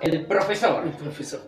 El profesor. El profesor.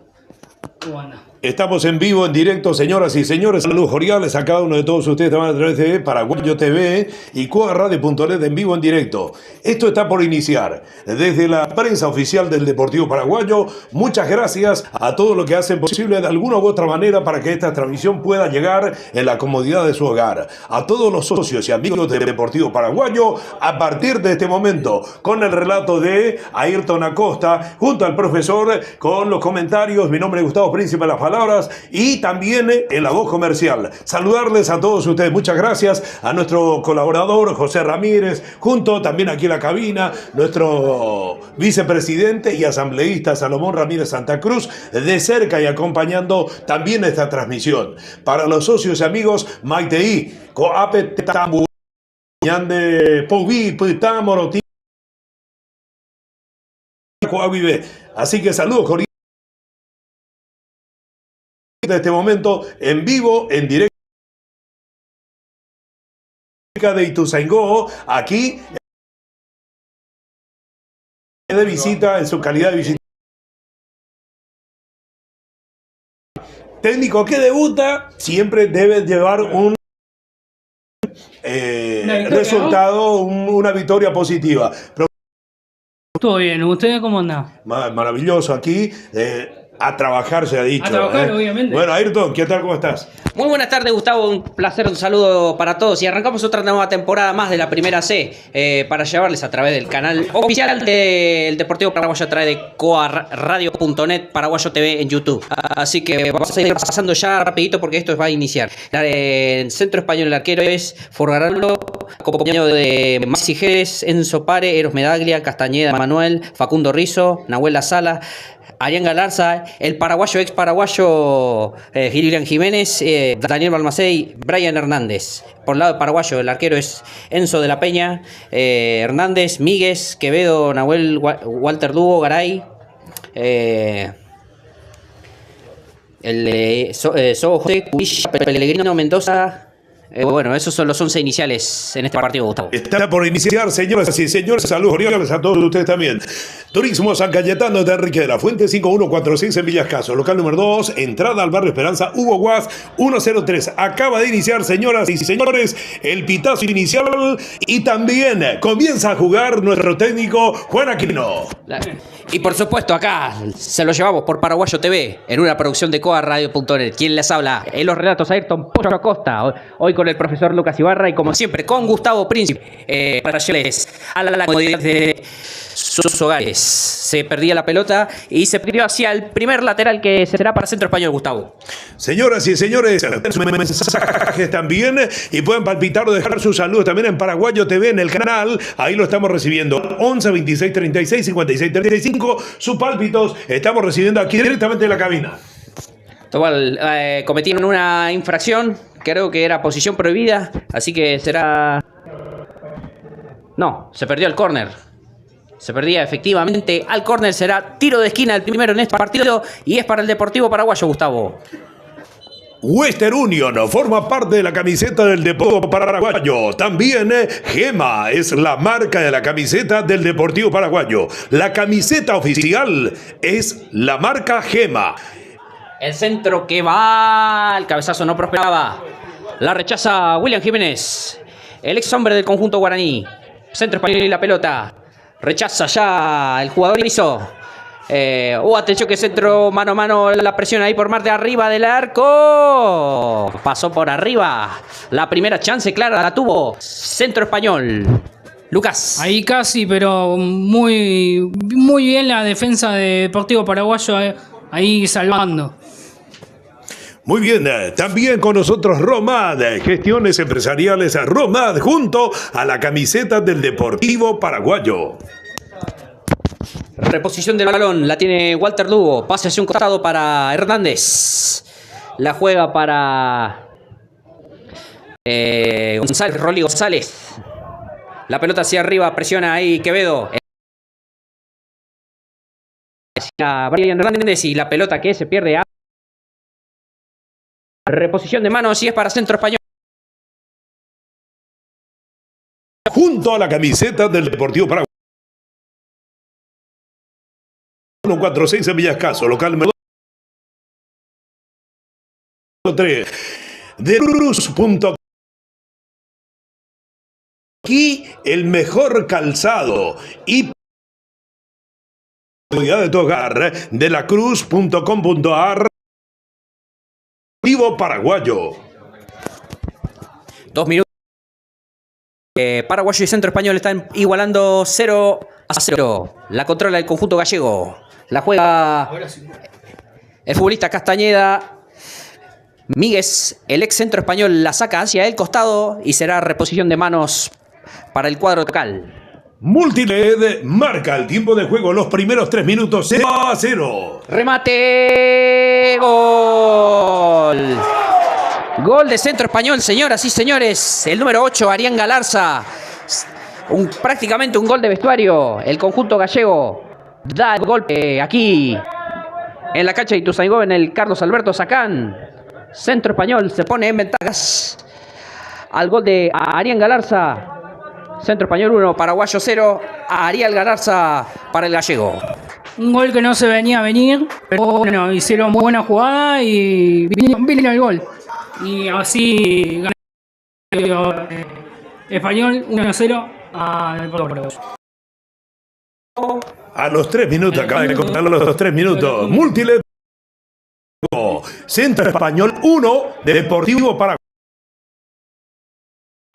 Bueno. Estamos en vivo, en directo, señoras y señores. Saludos cordiales a cada uno de todos ustedes también a través de Paraguayo TV y CuaRadio.net en vivo, en directo. Esto está por iniciar. Desde la prensa oficial del Deportivo Paraguayo, muchas gracias a todos los que hacen posible de alguna u otra manera para que esta transmisión pueda llegar en la comodidad de su hogar. A todos los socios y amigos del Deportivo Paraguayo, a partir de este momento, con el relato de Ayrton Acosta, junto al profesor, con los comentarios. Mi nombre es Gustavo Príncipe, las palabras y también en la voz comercial. Saludarles a todos ustedes. Muchas gracias a nuestro colaborador José Ramírez, junto también aquí en la cabina, nuestro vicepresidente y asambleísta Salomón Ramírez Santa Cruz, de cerca y acompañando también esta transmisión. Para los socios y amigos, Maiteí, Coape Tambu, Ñande Poví, Pitámoro, Coavive. Así que saludos cordiales de este momento en vivo, en directo de Ituzaingó, aquí de visita, en su calidad de visita. Técnico que debuta siempre debe llevar un resultado, ¿no? Una victoria positiva. Pero Todo bien, ¿ustedes cómo andan? maravilloso aquí. A trabajar se ha dicho. A trabajar, obviamente. Bueno, Ayrton, ¿qué tal? ¿Cómo estás? Muy buenas tardes, Gustavo. Un placer, un saludo para todos. Y arrancamos otra nueva temporada más de la Primera C para llevarles a través del canal oficial del Deportivo Paraguayo, a través de CuaRadio.net, Paraguayo TV en YouTube. Así que vamos a ir pasando ya rapidito porque esto va a iniciar. El centro español, el arquero es Forgaralo, acompañado de Maxi Jerez, Enzo Pare, Eros Medaglia, Castañeda Manuel, Facundo Rizzo, Nahuel La Sala, Arián Galarza, el paraguayo, ex paraguayo Gillian Jiménez, Daniel Balmacey, Brian Hernández. Por el lado paraguayo, el arquero es Enzo de la Peña, Hernández, Míguez, Quevedo, Nahuel, Walter Dugo, Garay, Sobo José, Cubilla, Pellegrino, Mendoza. Bueno, esos son los 11 iniciales en este partido, Gustavo. Está por iniciar, señoras y señores. Saludos cordiales a todos ustedes también. Turismo San Cayetano de Enrique de la Fuente, 5146 en Villascaso. Local número 2, entrada al barrio Esperanza, Hugo Guas, 103. Acaba de iniciar, señoras y señores, el pitazo inicial. Y también comienza a jugar nuestro técnico Juan Aquino. Y por supuesto, acá se lo llevamos por Paraguayo TV, en una producción de CuaRadio.net. ¿Quién les habla? En los relatos, Ayrton Pollo Acosta. Hoy con el profesor Lucas Ibarra y como siempre con Gustavo Príncipe, para llevarles a la comodidad de sus hogares. Se perdía la pelota y se pidió hacia el primer lateral que será para Centro Español, Gustavo. Señoras y señores, mensajes también y pueden palpitar o dejar sus saludos también en Paraguayo TV en el canal. Ahí lo estamos recibiendo. 11 26 36 56 35. Sus pálpitos estamos recibiendo aquí directamente en la cabina. Igual, cometieron una infracción, creo que era posición prohibida, así que será... No, se perdió el córner. Se perdía efectivamente al córner, será tiro de esquina el primero en este partido y es para el Deportivo Paraguayo, Gustavo. Western Union forma parte de la camiseta del Deportivo Paraguayo. También Gema es la marca de la camiseta del Deportivo Paraguayo. La camiseta oficial es la marca Gema. El centro que va, el cabezazo no prosperaba. La rechaza William Jiménez, el ex hombre del conjunto guaraní. Centro español y la pelota. Rechaza ya el jugador hizo. Atención que centro mano a mano, la presión ahí por Marte arriba del arco. Pasó por arriba. La primera chance clara la tuvo Centro Español. Lucas. Ahí casi, pero muy bien la defensa de Deportivo Paraguayo ahí salvando. Muy bien, también con nosotros Romad, gestiones empresariales Romad, junto a la camiseta del Deportivo Paraguayo. Reposición del balón, la tiene Walter Lugo, pase hacia un costado para Hernández. La juega para González, Rolly González. La pelota hacia arriba, presiona ahí Quevedo. Brian Hernández y la pelota que se pierde a... Reposición de manos y es para Centro Español. Junto a la camiseta del Deportivo Paraguayo. 146 en Villascaso, local número 3 de Cruz.com. Aquí el mejor calzado y de tu hogar de la Cruz.com.ar. Vivo paraguayo. 2 minutos. Paraguayo y Centro Español están igualando 0-0. La controla el conjunto gallego. La juega el futbolista Castañeda. Míguez, el ex Centro Español, la saca hacia el costado y será reposición de manos para el cuadro local. Multiled marca el tiempo de juego los primeros 3 minutos 0-0. Remate. Gol. Gol de Centro Español, señoras y señores. El número 8, Arián Galarza. Prácticamente un gol de vestuario. El conjunto gallego da el golpe aquí en la cancha de Ituzaingó, en el Carlos Alberto Sacán. Centro Español se pone en ventajas al gol de Arián Galarza. Centro Español 1, Paraguayo 0. Ariel Galarza para el gallego. Un gol que no se venía a venir, pero bueno, hicieron buena jugada y vino el gol. Y así ganó Español 1-0 al Deportivo Paraguayo. A los 3 minutos, acaba de contar los 3 minutos. Multiled Centro Español 1, Deportivo Paraguayo.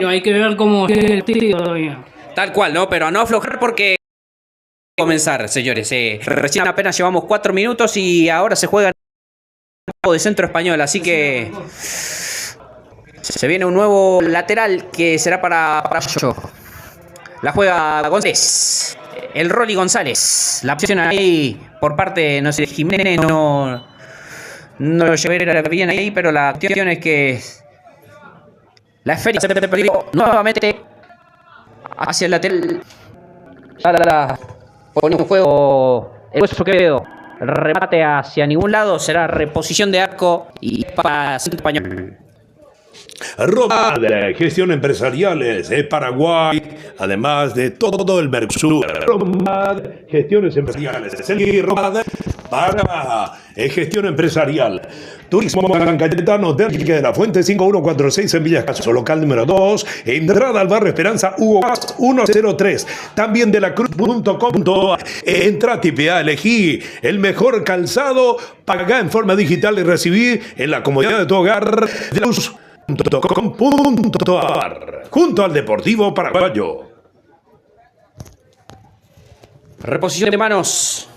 Hay que ver cómo es el tiro todavía. Tal cual, ¿no? Pero a no aflojar porque comenzar, señores. Recién apenas llevamos 4 minutos y ahora se juega de Centro Español, así que se viene un nuevo lateral que será para yo. La juega González, el Rolly González. La posición ahí por parte, no sé, de Jiménez, no lo llevé bien ahí, pero la cuestión es que la esfera se perdió nuevamente hacia el lateral. Pone un juego el Hueso Quevedo. El remate hacia ningún lado, será reposición de arco y para Centro Español. Romad, gestión empresariales de Paraguay, además de todo el Mercosur. Romad, gestiones empresariales. El Romad para gestión empresarial. Turismo San Cayetano, de la Fuente 5146 en Villascaso, local número 2, entrada al barrio Esperanza, Hugo 103. También de la Cruz.com.ar. Entra, tipea, elegí el mejor calzado, paga en forma digital y recibí en la comodidad de tu hogar de la Cruz.com.ar, junto al Deportivo Paraguayo. Reposición de manos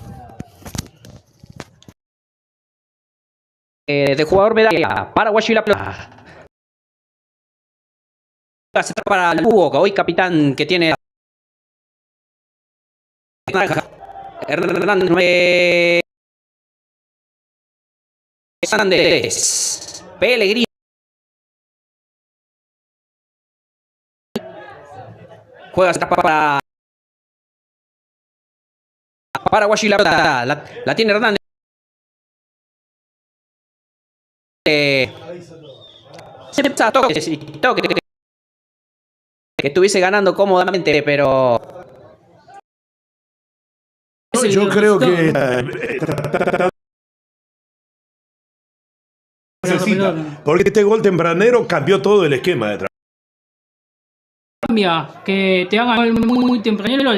de jugador medalla, Paraguayo y la pelota. Para el Hugo, hoy capitán que tiene Hernández, Pellegrini. Juega para Paraguayo y la pelota. La tiene Hernández. Toque que estuviese ganando cómodamente, pero Yo creo que necesita, porque este gol tempranero cambió todo el esquema de trabajo. Cambia, que te hagan muy tempranero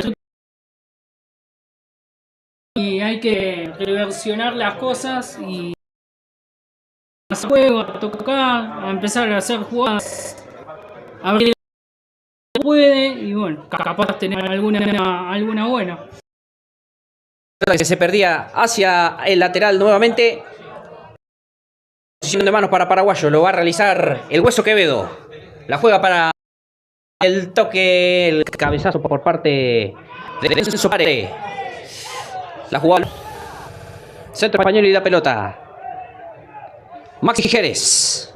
y hay que reversionar las cosas y hacer juego, a tocar, a empezar a hacer jugadas, a ver si puede y bueno, capaz tener alguna buena. Se perdía hacia el lateral nuevamente. Posición de manos para Paraguayo, lo va a realizar el Hueso Quevedo. La juega para el toque, el cabezazo por parte de Enzo Pare. La jugada Centro Español y la pelota. Maxi Jerez.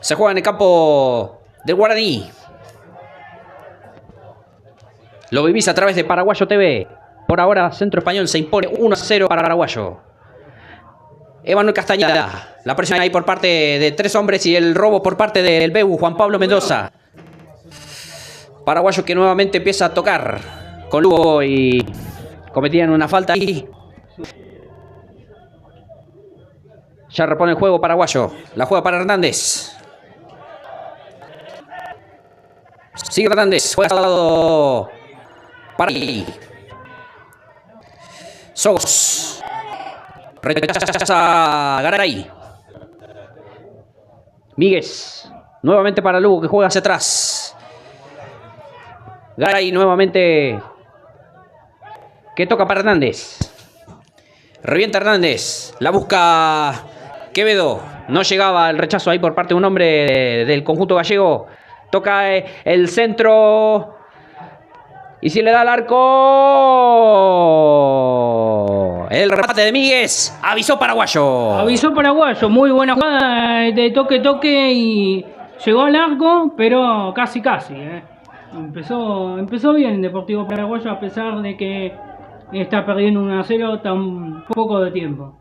Se juega en el campo del Guaraní. Lo vivís a través de Paraguayo TV. Por ahora Centro Español se impone 1-0 para Paraguayo. Emanuel Castañeda. La presión ahí por parte de 3 hombres y el robo por parte del Bebu Juan Pablo Mendoza. Paraguayo que nuevamente empieza a tocar con Lugo y Cometían una falta ahí. Ya repone el juego paraguayo. La juega para Hernández. Sigue Hernández. Juega al lado para ahí. Sogos. Rechaza Garay. Míguez. Nuevamente para Lugo que juega hacia atrás. Garay nuevamente. Que toca para Hernández. Revienta Hernández. La busca Quevedo. No llegaba el rechazo ahí por parte de un hombre del conjunto gallego. Toca el centro. Y si le da al arco. El remate de Míguez. Avisó paraguayo. Avisó paraguayo. Muy buena jugada de toque y llegó al arco, pero casi. Empezó bien Deportivo Paraguayo a pesar de que está perdiendo 1-0 tan poco de tiempo.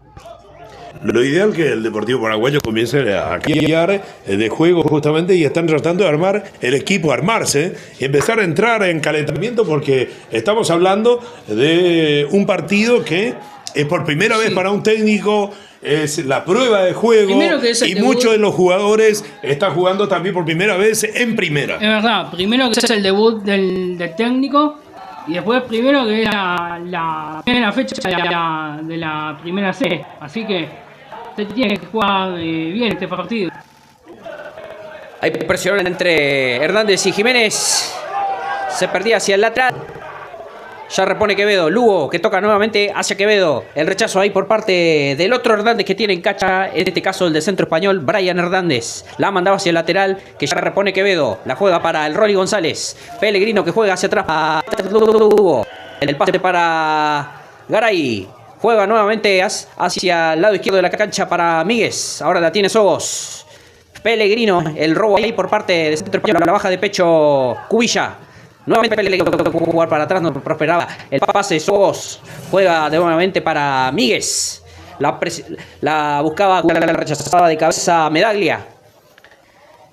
Lo ideal que el Deportivo Paraguayo comience a guiar de juego justamente y están tratando de armar el equipo, armarse y empezar a entrar en calentamiento porque estamos hablando de un partido que es por primera vez para un técnico, es la prueba de juego y muchos de los jugadores están jugando también por primera vez en primera. Es verdad, primero que es el debut del técnico y después primero que es la primera fecha de la primera C, así que se tiene que jugar bien este partido. Hay presión entre Hernández y Jiménez. Se perdía hacia el lateral. Ya repone Quevedo. Lugo que toca nuevamente hacia Quevedo. El rechazo ahí por parte del otro Hernández que tiene en cancha. En este caso el del centro español, Brian Hernández. La ha mandado hacia el lateral que ya repone Quevedo. La juega para el Rolly González. Pellegrino que juega hacia atrás para Lugo. El pase para Garay. Juega nuevamente hacia el lado izquierdo de la cancha para Míguez. Ahora la tiene Sogos. Pellegrino. El robo ahí por parte de centro español. La baja de pecho Cubilla. Nuevamente Pellegrino jugar para atrás. No prosperaba el pase. Sogos juega nuevamente para Míguez. La buscaba la rechazada de cabeza Medaglia.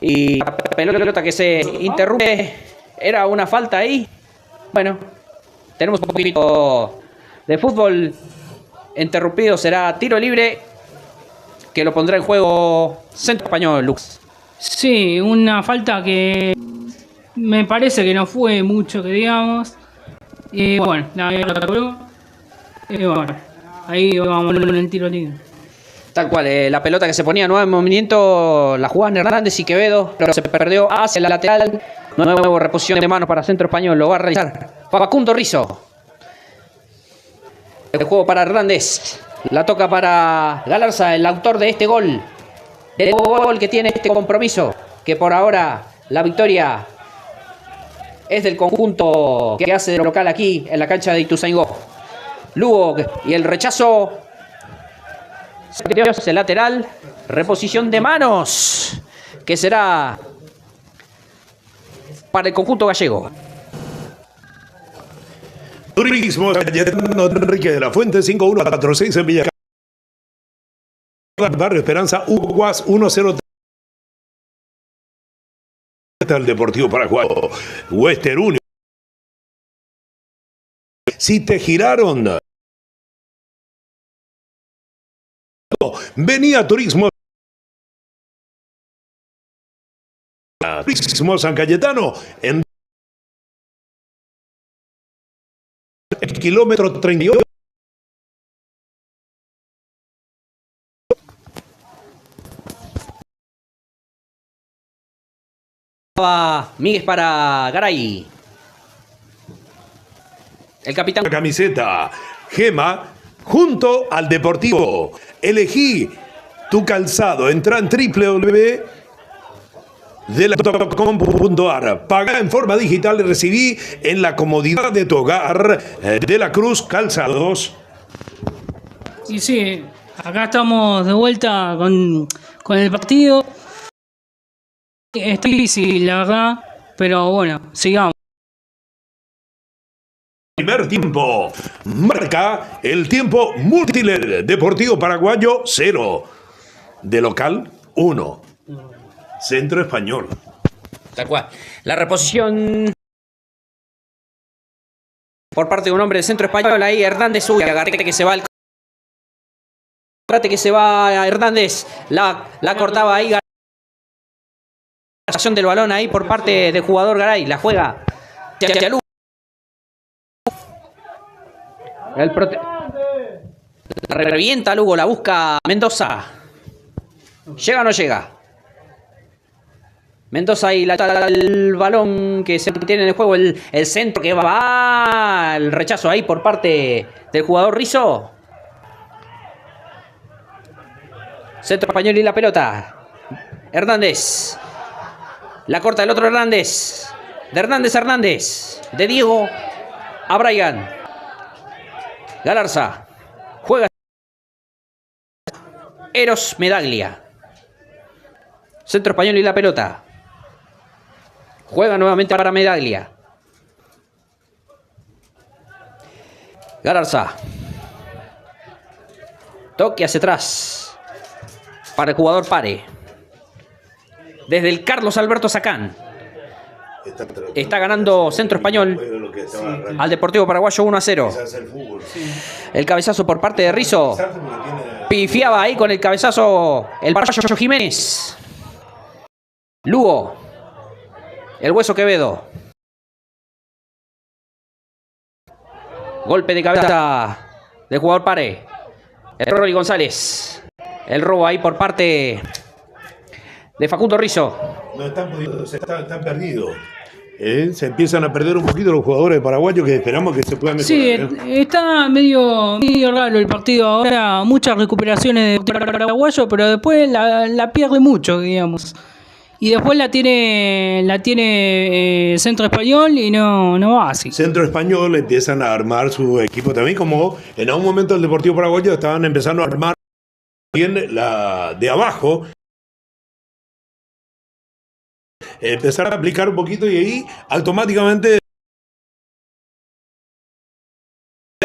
Y la pelota que se interrumpe. Era una falta ahí. Bueno, tenemos un poquito de fútbol. Interrumpido, será tiro libre que lo pondrá en juego Centro Español, Lux. Sí, una falta que me parece que no fue mucho que digamos. Y bueno, ahí vamos en el tiro libre. Tal cual, la pelota que se ponía nueva en movimiento la jugaban Hernández y Quevedo, pero se perdió hacia la lateral. Nueva reposición de manos para Centro Español, lo va a realizar Facundo Rizzo. El juego para Hernández. La toca para Galarza, el autor de este gol. El gol que tiene este compromiso. Que por ahora la victoria es del conjunto que hace de local aquí en la cancha de Ituzaingó. Lugo y el rechazo. El lateral. Reposición de manos. Que será para el conjunto gallego. Turismo Cayetano Enrique de la Fuente 5146 en Villa Barrio Esperanza, Uguas 103. El Deportivo Paraguayo, Western Union. Si te giraron, venía Turismo San Cayetano en el kilómetro 38. Míguez para Garay. El capitán. La camiseta Gema junto al Deportivo. Elegí tu calzado. Entra en www.delacruz.com.ar. Paga en forma digital y recibí en la comodidad de tu hogar. De la Cruz Calzados. Y sí, acá estamos de vuelta con el partido. Es difícil, la verdad, pero bueno, sigamos. Primer tiempo. Marca el tiempo Multiled. Deportivo Paraguayo 0. De local 1. Centro Español. Tal cual. La reposición por parte de un hombre del centro español. Ahí Hernández. Uy, agarrate que se va el... Agarrate que se va Hernández. La cortaba ahí. Del balón ahí por parte del jugador Garay. La juega hacia Lugo. Revienta Lugo. La busca Mendoza. ¿Llega o no llega? Mendoza ahí el balón que se tiene en el juego. El centro que va. El rechazo ahí por parte del jugador Rizzo. Centro español y la pelota. Hernández. La corta el otro Hernández. De Hernández a Hernández. De Diego a Brian. Galarza. Juega. Eros Medaglia. Centro español y la pelota. Juega nuevamente para Medaglia. Galarza. Toque hacia atrás. Para el jugador Pare. Desde el Carlos Alberto Sacán. Está ganando Centro Español al Deportivo Paraguayo 1-0. El cabezazo por parte de Rizzo. Pifiaba ahí con el cabezazo el Paraguayo Jiménez. Lugo. El Hueso Quevedo. Golpe de cabeza del jugador Pare. El Rolly González. El robo ahí por parte de Facundo Rizzo. No están pudiendo, están perdidos. Se empiezan a perder un poquito los jugadores paraguayos que esperamos que se puedan mejorar. Sí, está medio raro el partido ahora. Muchas recuperaciones de paraguayo, pero después la pierde mucho, digamos. Y después la tiene Centro Español y no va así. Centro Español empiezan a armar su equipo también, como en algún momento el Deportivo Paraguayo estaban empezando a armar bien la de abajo. Empezar a aplicar un poquito y ahí automáticamente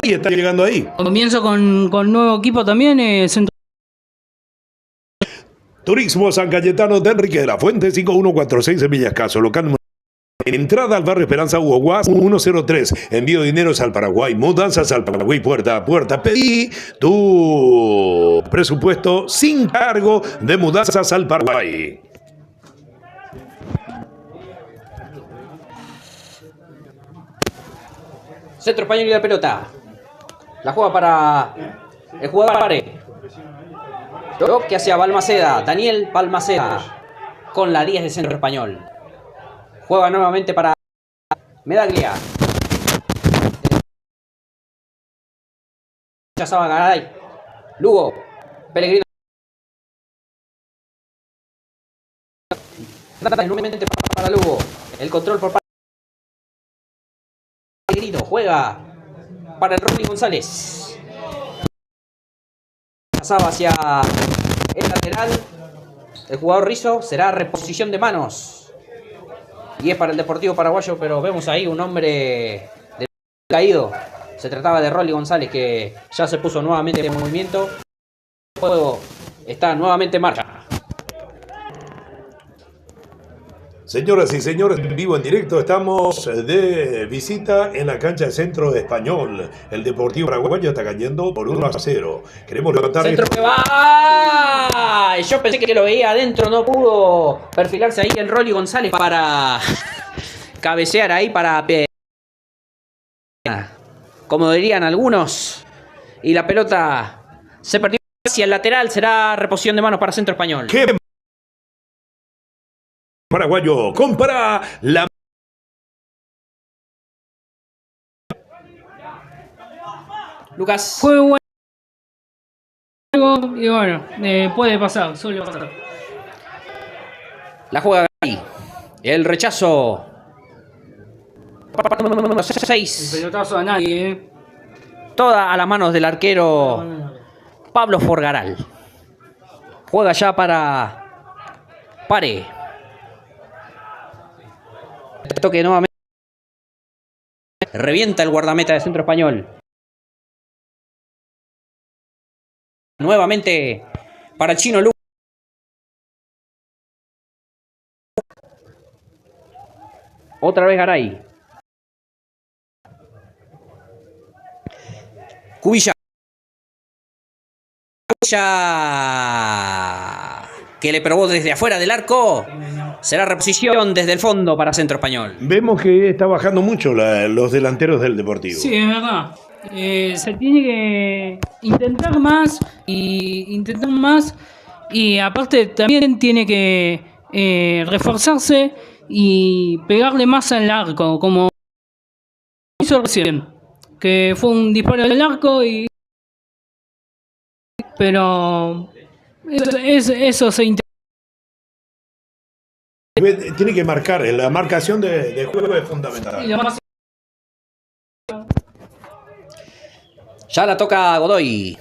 y está llegando ahí. Comienzo con nuevo equipo también, Centro. Turismo San Cayetano de Enrique de la Fuente, 5146 en Villascaso, local número. Entrada al barrio Esperanza Hugo 103. Envío dineros al Paraguay. Mudanzas al Paraguay puerta a puerta. Pedí tu presupuesto sin cargo de mudanzas al Paraguay. Centro Español y la pelota. La juega para el jugador Pare. Toque hacia Balmaceda. Daniel Balmaceda. Con la 10 de Centro Español. Juega nuevamente para Medaglia. Rechazaba Garay. Lugo. Pellegrino. Nuevamente para Lugo. El control por parte. Pellegrino. Juega para el Rolly González. Pasaba hacia el lateral. El jugador Rizzo. Será reposición de manos. Y es para el Deportivo Paraguayo, pero vemos ahí un hombre caído. Se trataba de Rolly González, que ya se puso nuevamente en movimiento. El juego está nuevamente en marcha. Señoras y señores, en vivo en directo, estamos de visita en la cancha de Centro Español. El Deportivo Paraguayo está cayendo por 1-0. Queremos levantar... Centro que va. Yo pensé que lo veía adentro, no pudo perfilarse ahí el Rolly González para cabecear ahí, para... como dirían algunos. Y la pelota se perdió hacia el lateral. Será reposición de manos para Centro Español. ¿Qué? Paraguayo compara la... Lucas. Fue bueno. Y bueno, puede pasar, suele pasar. La juega ahí. El rechazo. 6. El pelotazo a nadie, Toda a las manos del arquero Pablo Forgaral. Juega ya para Pare. Toque nuevamente. Revienta el guardameta de Centro Español. Nuevamente para Chino Lu. Otra vez Garay. Cubilla. Que le probó desde afuera del arco. Será reposición desde el fondo para Centro Español. Vemos que está bajando mucho los delanteros del Deportivo. Sí, es verdad. Se tiene que intentar más y aparte también tiene que reforzarse y pegarle más al arco, como hizo recién, que fue un disparo del arco pero eso se intenta. Tiene que marcar, la marcación de juego es fundamental. Ya la toca Godoy.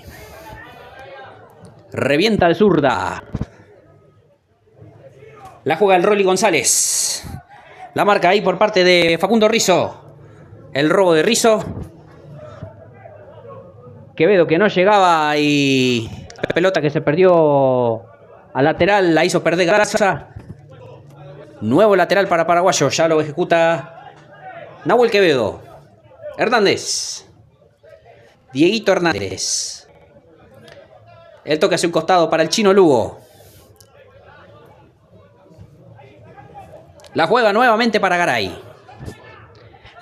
Revienta de zurda. La juega el Rolly González. La marca ahí por parte de Facundo Rizzo. El robo de Rizzo. Quevedo que no llegaba y la pelota que se perdió al lateral la hizo perder Garza. Nuevo lateral para Paraguayo. Ya lo ejecuta Nahuel Quevedo. Hernández. Dieguito Hernández. El toque hacia un costado para el Chino Lugo. La juega nuevamente para Garay.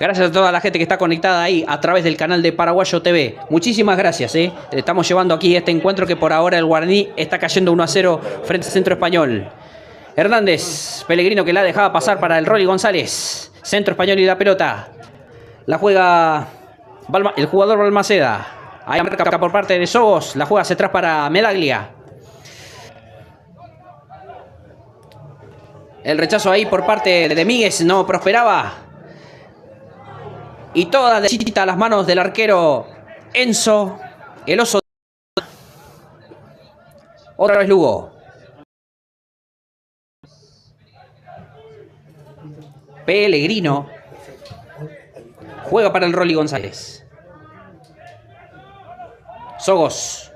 Gracias a toda la gente que está conectada ahí a través del canal de Paraguayo TV. Muchísimas gracias. Estamos llevando aquí este encuentro que por ahora el Guaraní está cayendo 1-0 frente al Centro Español. Hernández, Pellegrino que la dejaba pasar para el Rolly González. Centro Español y la pelota. La juega el jugador Balmaceda. Ahí marca por parte de Sogos. La juega hacia atrás para Medaglia. El rechazo ahí por parte de Míguez no prosperaba. Y toda derechita a las manos del arquero Enzo, el oso. Otra vez Lugo. Pellegrino. Juega para el Rolly González. Sogos.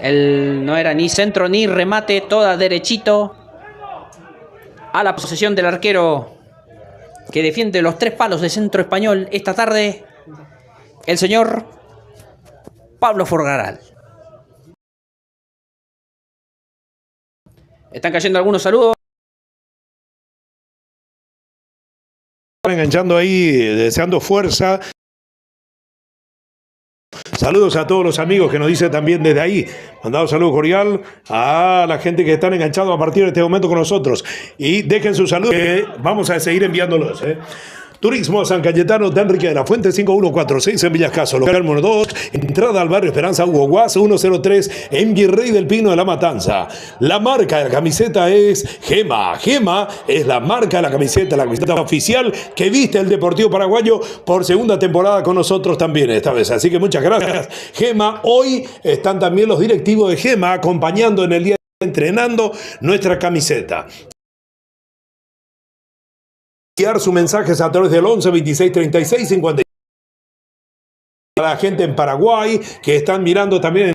No era ni centro ni remate, toda derechito. A la posesión del arquero que defiende los 3 palos de Centro Español esta tarde, el señor Pablo Forgaral. Están cayendo algunos saludos. Enganchando ahí, deseando fuerza. Saludos a todos los amigos que nos dicen también desde ahí. Mandado saludo cordial a la gente que están enganchados a partir de este momento con nosotros. Y dejen sus saludos que vamos a seguir enviándolos. Turismo San Cayetano de Enrique de la Fuente 5146 en Villas Caso, local 2, entrada al barrio Esperanza Hugo Guas 103 en Virrey del Pino de la Matanza. La marca de la camiseta es Gema. Gema es la marca de la camiseta oficial que viste el Deportivo Paraguayo por segunda temporada con nosotros también esta vez. Así que muchas gracias, Gema. Hoy están también los directivos de Gema acompañando en el día de entrenando nuestra camiseta. Enviar sus mensajes a través del 11 26 36 50. A la gente en Paraguay que están mirando también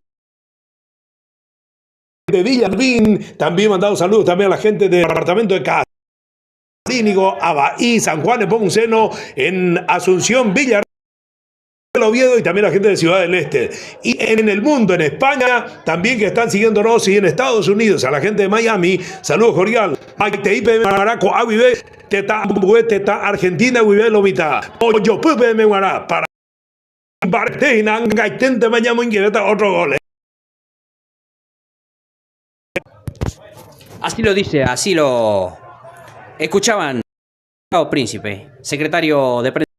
de Villalbín, también mandado saludos también a la gente del departamento de Casínigo, Abaí, San Juan de Pomuceno, en Asunción, Villarreal, Oviedo y también la gente de Ciudad del Este. Y en el mundo, en España, también que están siguiéndonos, y en Estados Unidos, a la gente de Miami, saludos cordial. Mike Maraco, Avive, Teta Argentina, Avive, Lomita. Oyo, Pupe, Meguará, para Bartena, Gaitente, Mañamo, Inquieta, otro gol. Así lo dice, así lo escuchaban. Príncipe, secretario de prensa.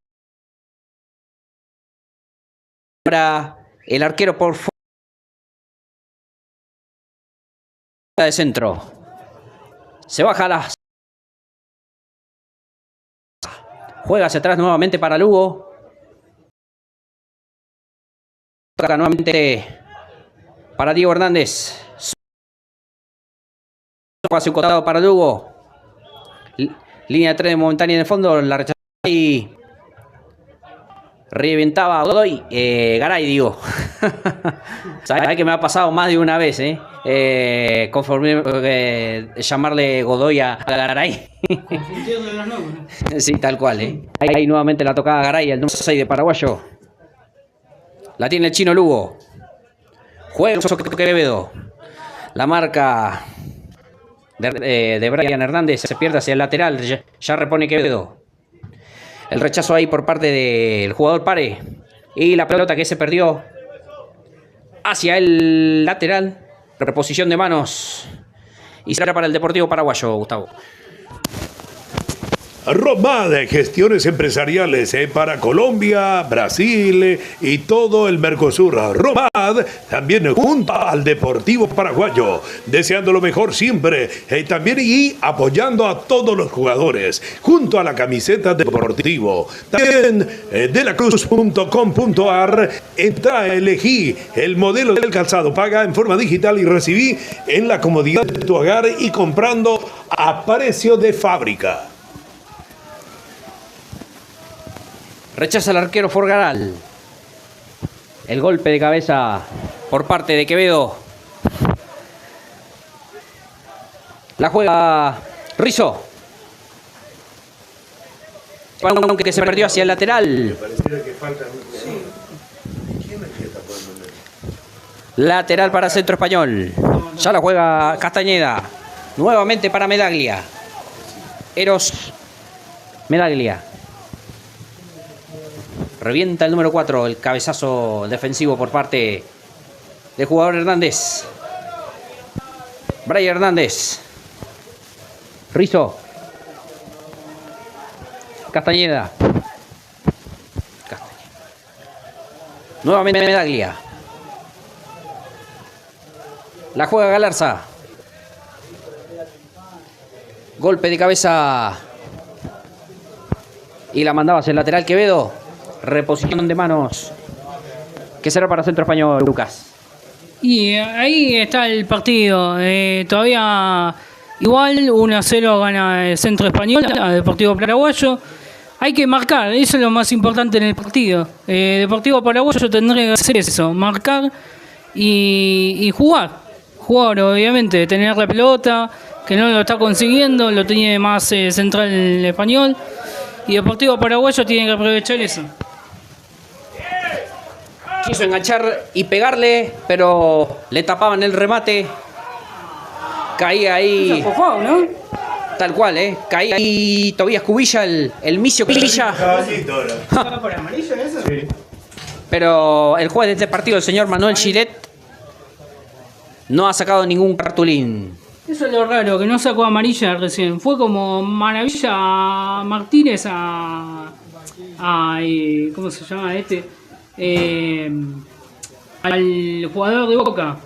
Ahora el arquero por fuera de centro. Se baja las. Juega hacia atrás nuevamente para Lugo. Toca nuevamente para Diego Hernández. Hacia un costado para Lugo. Línea de 3 momentánea en el fondo. La rechazó y reventaba Godoy. Garay, digo. Sabes que me ha pasado más de una vez, llamarle Godoy a Garay. Sí, tal cual, Ahí nuevamente la tocada Garay, el número 6 de Paraguayo. La tiene el Chino Lugo. Juega Quevedo. La marca de Brian Hernández se pierde hacia el lateral. Ya repone Quevedo. El rechazo ahí por parte del jugador Pare. Y la pelota que se perdió hacia el lateral. Reposición de manos. Y será para el Deportivo Paraguayo, Gustavo. Romad, gestiones empresariales para Colombia, Brasil y todo el Mercosur. Romad también junto al Deportivo Paraguayo, deseando lo mejor siempre, también y apoyando a todos los jugadores, junto a la camiseta Deportivo. También delacruz.com.ar entra, elegí el modelo del calzado, paga en forma digital y recibí en la comodidad de tu hogar y comprando a precio de fábrica. Rechaza el arquero Forgaral. El golpe de cabeza por parte de Quevedo. La juega Rizzo. Aunque se perdió hacia el lateral. Lateral para Centro Español. Ya la juega Castañeda. Nuevamente para Medaglia. Eros Medaglia. Revienta el número 4, el cabezazo defensivo por parte del jugador Hernández. Brian Hernández. Rizzo. Castañeda. Nuevamente Medaglia. La juega Galarza. Golpe de cabeza. Y la mandaba hacia el lateral Quevedo. Reposición de manos. ¿Qué será para Centro Español, Lucas? Y ahí está el partido. Todavía igual 1-0 gana el Centro Español a Deportivo Paraguayo. Hay que marcar, eso es lo más importante en el partido. Deportivo Paraguayo tendría que hacer eso, marcar y jugar. Jugar, obviamente, tener la pelota, que no lo está consiguiendo, lo tiene más central el Español. Y Deportivo Paraguayo tiene que aprovechar eso. Quiso enganchar y pegarle, pero le tapaban el remate. Caía ahí. ¿No? Tal cual, caía ahí Tobías Cubilla, el Micio Cubilla. ¿Por amarillo eso? Sí. Pero el juez de este partido, el señor Manuel Gilet, no ha sacado ningún cartulín. Eso es lo raro, que no sacó amarilla recién. Fue como Maravilla Martínez ¿cómo se llama este? Al jugador de Boca.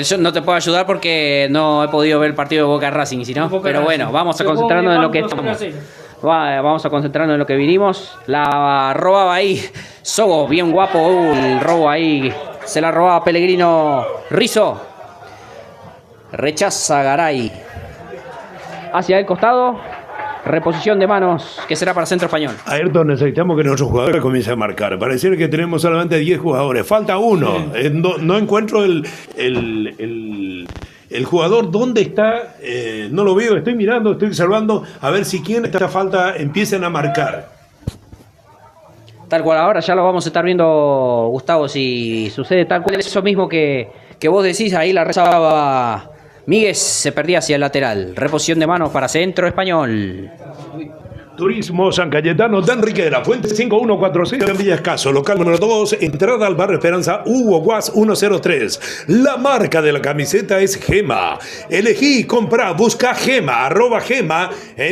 Yo no te puedo ayudar porque no he podido ver el partido de Boca Racing, sino, pero bueno, vamos a concentrarnos en lo que estamos. Vamos a concentrarnos en lo que vinimos. La robaba ahí Sobo, bien guapo, el robo ahí. Se la robaba Pellegrino Rizzo. Rechaza Garay. Hacia el costado. Reposición de manos que será para Centro Español. Ayrton, necesitamos que nuestros jugadores comiencen a marcar. Pareciera que tenemos solamente 10 jugadores. Falta uno. Sí. No encuentro el jugador. ¿Dónde está? No lo veo. Estoy mirando, estoy observando. A ver si quien esta falta empiecen a marcar. Tal cual, ahora ya lo vamos a estar viendo, Gustavo, si sucede tal cual. Eso mismo que vos decís, ahí la rezaba Míguez, se perdía hacia el lateral. Reposición de manos para Centro Español. Turismo San Cayetano de Enrique de la Fuente 5146 en Villa Escaso, local número 2, entrada al barrio Esperanza, Hugo Guas 103. La marca de la camiseta es Gema. Elegí, compra, busca Gema, @Gema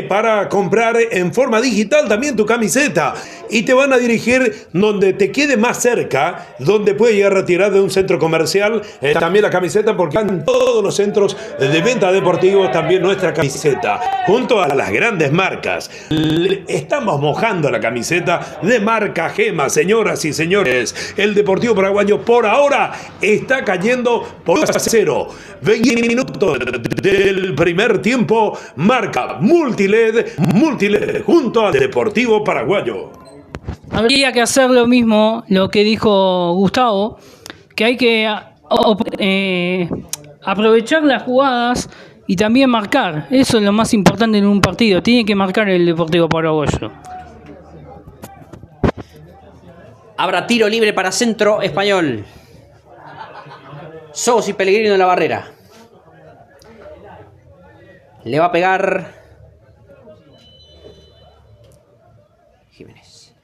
para comprar en forma digital también tu camiseta y te van a dirigir donde te quede más cerca, donde puedes llegar a retirar de un centro comercial también la camiseta, porque en todos los centros de venta deportivos también nuestra camiseta, junto a las grandes marcas. Estamos mojando la camiseta de marca Gema, señoras y señores. El Deportivo Paraguayo por ahora está cayendo por 0. 20 minutos del primer tiempo. Marca Multiled junto al Deportivo Paraguayo. Habría que hacer lo mismo, lo que dijo Gustavo, que hay que aprovechar las jugadas y también marcar. Eso es lo más importante en un partido. Tiene que marcar el Deportivo Paraguayo. Habrá tiro libre para Centro Español. Sos y Pellegrino en la barrera. Le va a pegar Jiménez.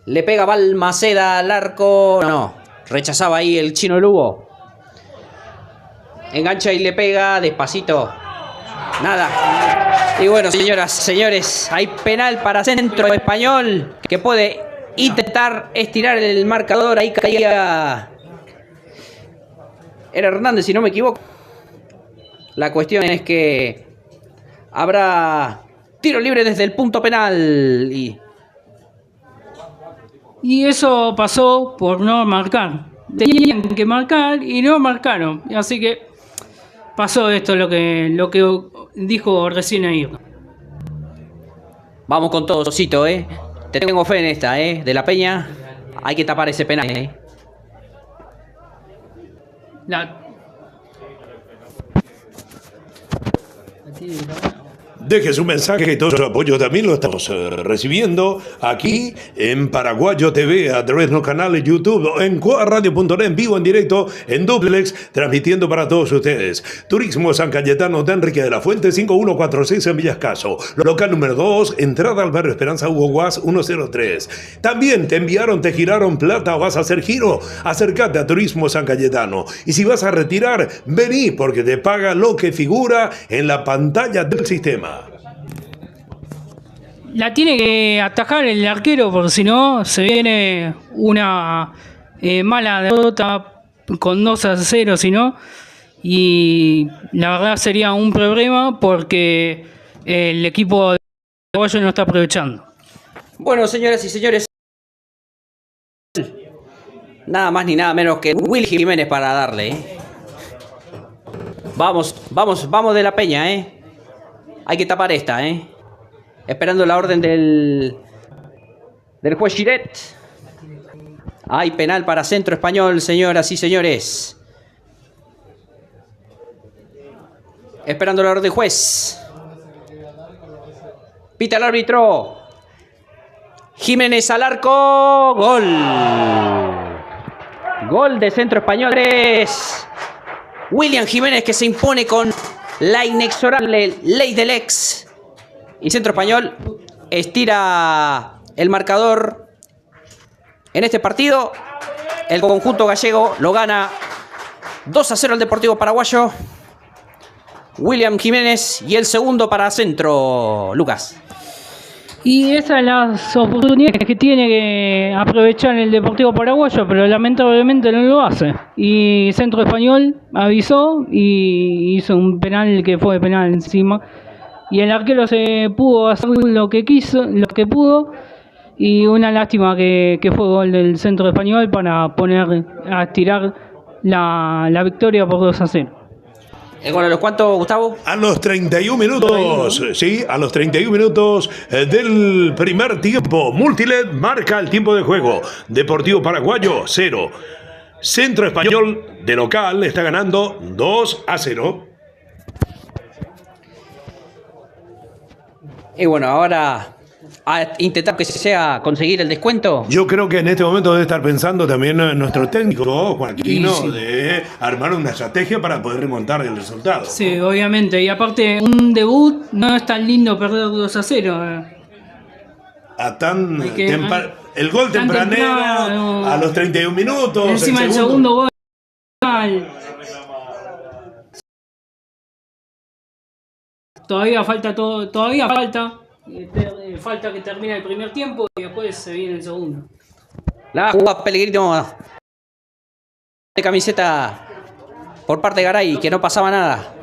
Le pega Balmaceda al arco. No, rechazaba ahí el chino Lugo. Engancha y le pega despacito. Nada. Y bueno, señoras, señores, hay penal para Centro Español, que puede intentar estirar el marcador. Ahí caía... Era Hernández, si no me equivoco. La cuestión es que habrá tiro libre desde el punto penal. Y eso pasó por no marcar. Tenían que marcar y no marcaron. Así que pasó esto, lo que dijo recién ahí. Vamos con todo, Cito, ¿eh? Te tengo fe en esta, ¿eh? De la Peña. Hay que tapar ese penal, ¿eh? Deje su mensaje y todo su apoyo también lo estamos recibiendo aquí en Paraguayo TV, a través de los canales YouTube, en cuaradio.net, en vivo, en directo, en duplex, transmitiendo para todos ustedes. Turismo San Cayetano de Enrique de la Fuente, 5146 en Villascaso. Local número 2, entrada al barrio Esperanza Hugo Guas 103. También te enviaron, te giraron plata o vas a hacer giro. Acércate a Turismo San Cayetano. Y si vas a retirar, vení porque te paga lo que figura en la pantalla del sistema. La tiene que atajar el arquero, porque si no se viene una mala derrota con 2-0, si no. Y la verdad sería un problema porque el equipo de Paraguayo no está aprovechando. Bueno, señoras y señores, nada más ni nada menos que Willy Jiménez para darle, ¿eh? Vamos de la Peña, ¿eh? Hay que tapar esta, ¿eh? Esperando la orden del juez Giret. Hay penal para Centro Español, señoras y señores. Esperando la orden del juez. Pita el árbitro. Jiménez al arco. Gol. Gol de Centro Español. Es William Jiménez, que se impone con la inexorable ley del ex. Y Centro Español estira el marcador en este partido. El conjunto gallego lo gana 2-0 al Deportivo Paraguayo. William Jiménez y el segundo para Centro, Lucas. Y esas son las oportunidades que tiene que aprovechar el Deportivo Paraguayo, pero lamentablemente no lo hace. Y Centro Español avisó y hizo un penal que fue penal encima. Y el arquero se pudo hacer lo que quiso, lo que pudo. Y una lástima que fue gol del Centro Español para poner a estirar la victoria por 2-0. ¿El gol a los cuántos, Gustavo? A los 31 minutos, sí, a los 31 minutos del primer tiempo. Multiled marca el tiempo de juego. Deportivo Paraguayo, 0. Centro Español de local está ganando 2-0. Y bueno, ahora a intentar que sea conseguir el descuento. Yo creo que en este momento debe estar pensando también nuestro técnico, Joaquino, sí, de armar una estrategia para poder remontar el resultado. Sí, obviamente. Y aparte, un debut no es tan lindo perder 2-0. A tan el gol tan tempranero, a los 31 minutos. Encima el segundo gol. Todavía falta falta que termine el primer tiempo y después se viene el segundo. La jugada Pellegrino de camiseta por parte de Garay, que no pasaba nada.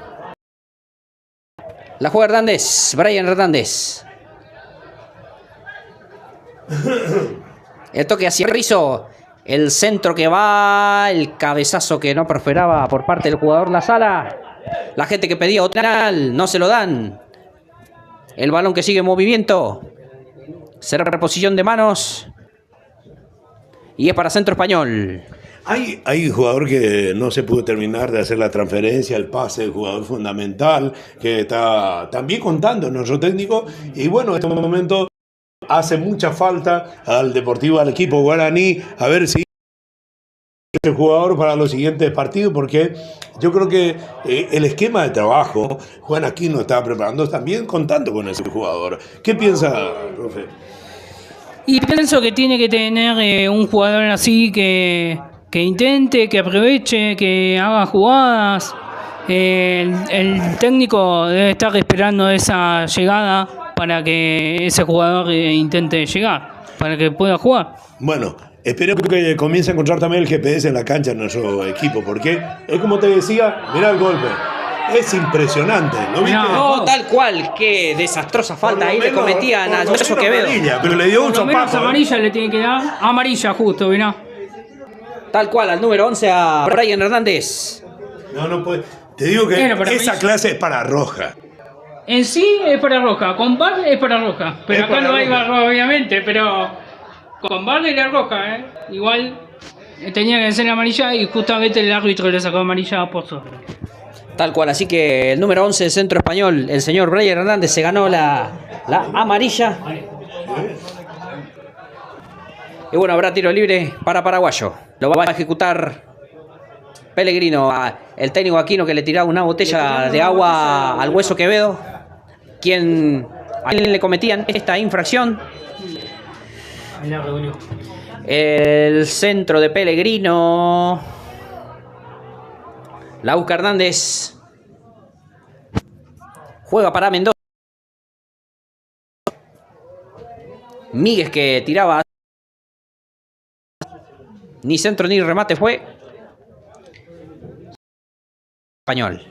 La juega Hernández, Brian Hernández. El toque hacia Rizzo. El centro que va, el cabezazo que no prosperaba por parte del jugador La Sala. La gente que pedía otro penal, no se lo dan. El balón que sigue en movimiento. Será reposición de manos. Y es para Centro Español. Hay un jugador que no se pudo terminar de hacer la transferencia, el pase del jugador fundamental, que está también contando nuestro técnico. Y bueno, en este momento hace mucha falta al Deportivo, al equipo guaraní, a ver si el jugador para los siguientes partidos, porque yo creo que el esquema de trabajo, Juan Aquino estaba preparando también contando con ese jugador. ¿Qué piensa, profe? Y pienso que tiene que tener un jugador así que intente, que aproveche, que haga jugadas. El técnico debe estar esperando esa llegada para que ese jugador intente llegar, para que pueda jugar. Bueno, esperemos que comience a encontrar también el GPS en la cancha en nuestro equipo, porque es como te decía, mirá el golpe. Es impresionante, ¿no viste? No, tal cual, qué desastrosa falta ahí le cometían al Hueso Quevedo. Pero le dio un Por lo menos zapato. amarilla le tiene que dar. Amarilla justo, mirá. Tal cual, al número 11 a Brian Hernández. No puede. Te digo que Bueno, para esa mí- clase es para roja. En sí es para roja, con VAR es para roja. Pero Es acá para no hay roja. VAR, obviamente, pero con VAR era roja, Igual tenía que ser amarilla y justamente el árbitro le sacó amarilla por sobre. Tal cual, así que el número 11 del centro español, el señor Brian Hernández, se ganó la amarilla. Y bueno, habrá tiro libre para Paraguayo. Lo va a ejecutar Pellegrino, el técnico Aquino, que le tiraba una botella de agua al Hueso Quevedo, a quien le cometían esta infracción. El centro de Pellegrino. La busca Hernández. Juega para Mendoza. Míguez, que tiraba. Ni centro ni remate fue. Español.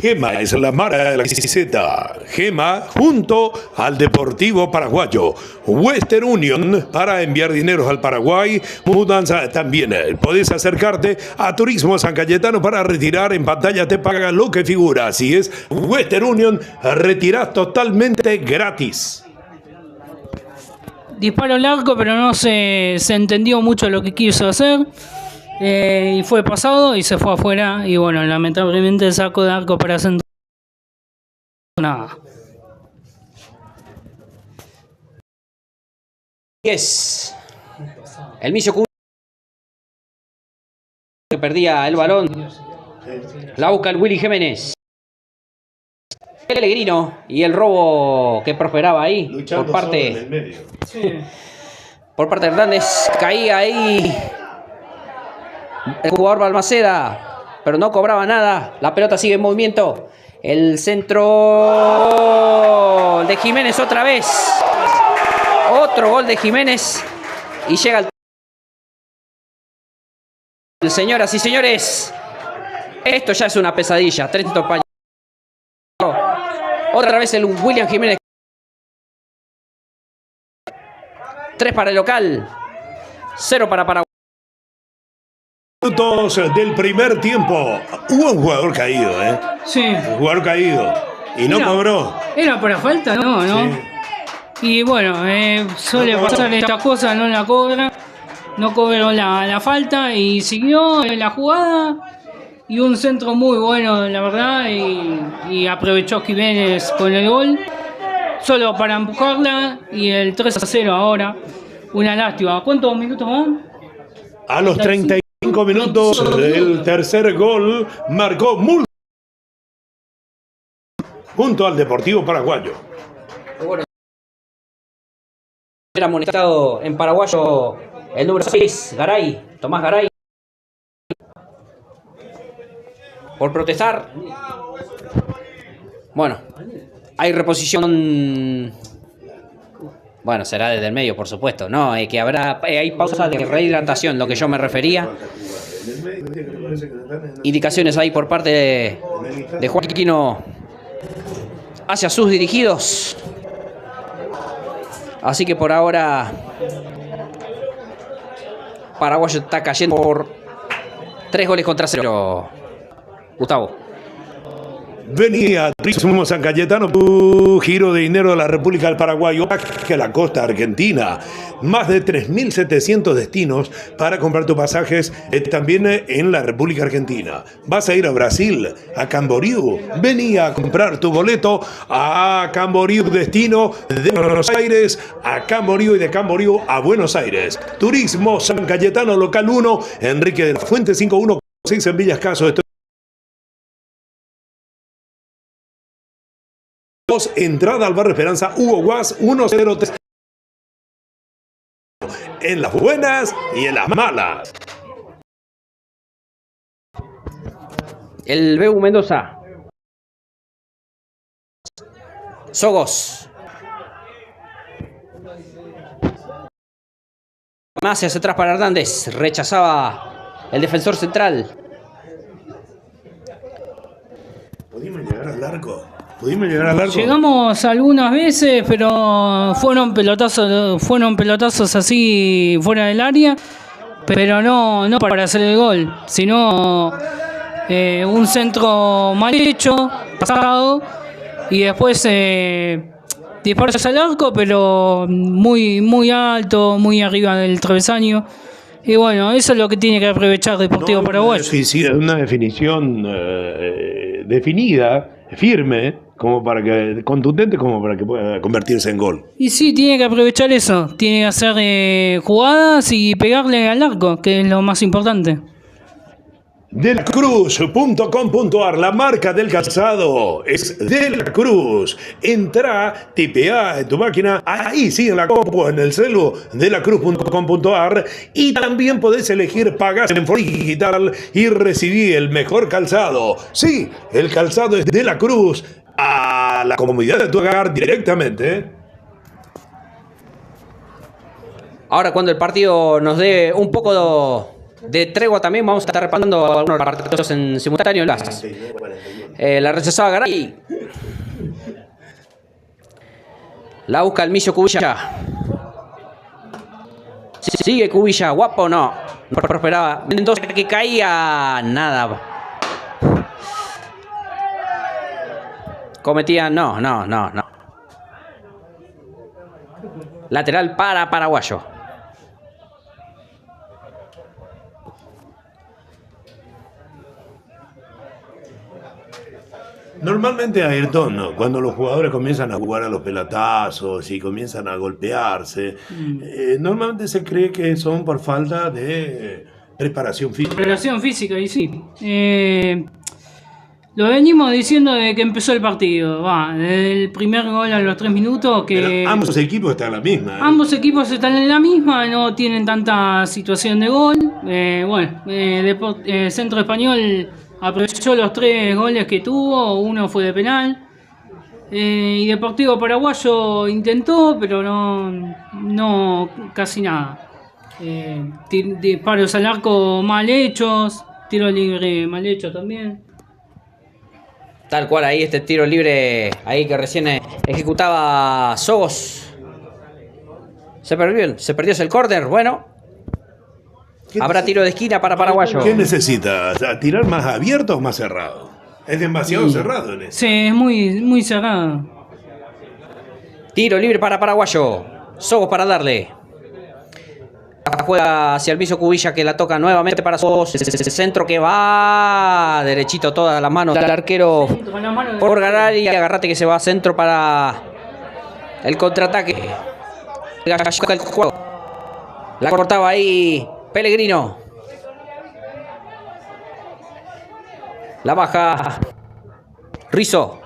Gema es la marca de la camiseta. Gema junto al Deportivo Paraguayo. Western Union para enviar dineros al Paraguay. Mudanza también. Podés acercarte a Turismo San Cayetano para retirar. En pantalla te paga lo que figura. Así es, Western Union, retirás totalmente gratis. Disparo largo, pero no se entendió mucho lo que quiso hacer. Y fue pasado y se fue afuera. Y bueno, lamentablemente el saco de arco para centro. Nada. Es el Micio Cunha, que perdía el balón. La busca el Willy Jiménez. Pellegrino y el robo que prosperaba ahí por parte de Hernández. Caía ahí el jugador Balmaceda, pero no cobraba nada. La pelota sigue en movimiento. El centro de Jiménez otra vez. Otro gol de Jiménez. Y llega el señoras y señores. Esto ya es una pesadilla. 30 paños. Otra vez el William Jiménez. 3 para el local. 0 para Paraguay. Minutos del primer tiempo. Hubo un jugador caído, Sí. Un jugador caído. Y no Mira, cobró. ¿Era para falta? No, ¿no? Sí. Y bueno, suele pasar estas cosas, no la cobra. No cobró la falta y siguió en la jugada. Y un centro muy bueno, la verdad. Y aprovechó Jiménez con el gol. Solo para empujarla. Y el 3-0 ahora. Una lástima. ¿Cuántos minutos van? A los 35 minutos, el tercer gol marcó Mul junto al Deportivo Paraguayo. Bueno, era amonestado en paraguayo el número 6, Garay, Tomás Garay, por protestar. Bueno, hay reposición. Bueno, será desde el medio, por supuesto, ¿no? Que habrá, hay pausa de rehidratación, lo que yo me refería. Indicaciones ahí por parte de Juan Aquino hacia sus dirigidos. Así que por ahora Paraguayo está cayendo por 3 goles contra 0. Gustavo. Venía Turismo San Cayetano, giro de dinero de la República del Paraguay, que la costa argentina. Más de 3.700 destinos para comprar tus pasajes también en la República Argentina. Vas a ir a Brasil, a Camboriú. Venía a comprar tu boleto a Camboriú, destino de Buenos Aires a Camboriú y de Camboriú a Buenos Aires. Turismo San Cayetano, local 1, Enrique de la Fuente 5146 en Villas Caso. Entrada al barrio Esperanza, Hugo Guas 103. En las buenas y en las malas. El Bebu Mendoza. Sogos. Más hacia atrás para Hernández. Rechazaba el defensor central. ¿Pudimos llegar al arco? ¿Pudimos llegar al arco? Llegamos algunas veces, pero fueron pelotazos así fuera del área, pero no para hacer el gol, sino un centro mal hecho, pasado, y después disparos al arco, pero muy alto, muy arriba del travesaño. Y bueno, eso es lo que tiene que aprovechar Deportivo Paraguayo. Sí, una definición definida, firme, contundente como para que pueda convertirse en gol. Y sí, tiene que aprovechar eso, tiene que hacer jugadas y pegarle al arco, que es lo más importante. Delacruz.com.ar, la marca del calzado es De La Cruz. Entra, tipea en tu máquina, ahí sí en la compu, en el celu, delacruz.com.ar, y también podés elegir pagas en forma digital y recibir el mejor calzado. Sí, el calzado es De La Cruz, a la comodidad de tu hogar directamente. Ahora, cuando el partido nos dé un poco de tregua, también vamos a estar repasando algunos partidos en simultáneo. La rechazaba Garay. La busca el Micio Cubilla. Sigue Cubilla, guapo, no prosperaba. Mendoza que caía, nada. Cometía, no. Lateral para Paraguayo. Normalmente, Ayrton, cuando los jugadores comienzan a jugar a los pelotazos y comienzan a golpearse, normalmente se cree que son por falta de preparación física. Preparación física, y sí. Lo venimos diciendo desde que empezó el partido. Desde el primer gol a los 3 minutos. Que pero ambos equipos están en la misma. Ambos equipos están en la misma, no tienen tanta situación de gol. Centro Español aprovechó los 3 goles que tuvo, uno fue de penal. Y Deportivo Paraguayo intentó, pero no casi nada. Disparos al arco mal hechos, tiro libre mal hecho también. Tal cual, ahí este tiro libre ahí que recién ejecutaba Sogos. Se perdió ese el córner. Bueno, habrá tiro de esquina para Paraguayo. ¿Qué necesitas? ¿Tirar más abierto o más cerrado? Es demasiado cerrado en eso. Sí, es muy cerrado. Tiro libre para Paraguayo. Sogos para darle. Juega hacia el Micio Cubilla, que la toca nuevamente para Sogos. Ese centro que va derechito, todas las manos del arquero por ganar, y agarrate que se va a centro para el contraataque. La cortaba ahí Pellegrino. La baja Rizzo.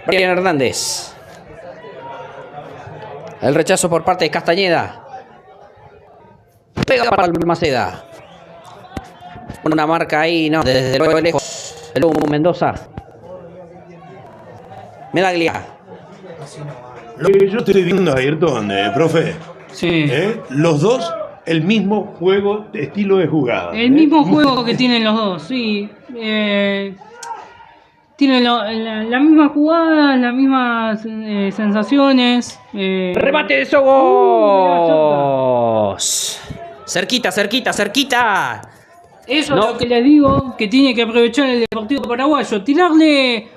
Brian Hernández. El rechazo por parte de Castañeda. Pega para el Maceda. Una marca ahí, no, desde luego lejos. El Hugo Mendoza. Medaglia. Lo que yo estoy viendo, Ayrton, profe. Sí. Los dos, el mismo juego, estilo de jugada. El mismo juego que tienen los dos, sí. Tienen la misma jugada, las mismas sensaciones. ¡Remate de Sogos! Cerquita. Eso No. es lo que les digo, que tiene que aprovechar el Deportivo Paraguayo, tirarle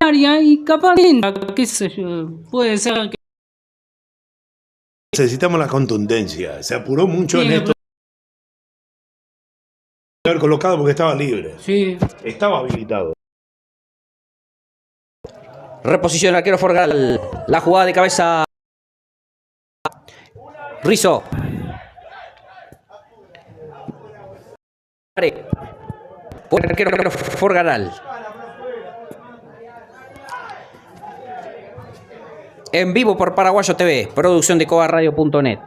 al área y capaz entra, qué sé yo, puede ser que Necesitamos la contundencia. Se apuró mucho en tiene esto. De haber colocado porque estaba libre. sí. Estaba habilitado. Reposición el arquero Forgal. La jugada de cabeza. Rizzo. Por el arquero Forgaral. En vivo por Paraguayo TV. Producción de cobarradio.net.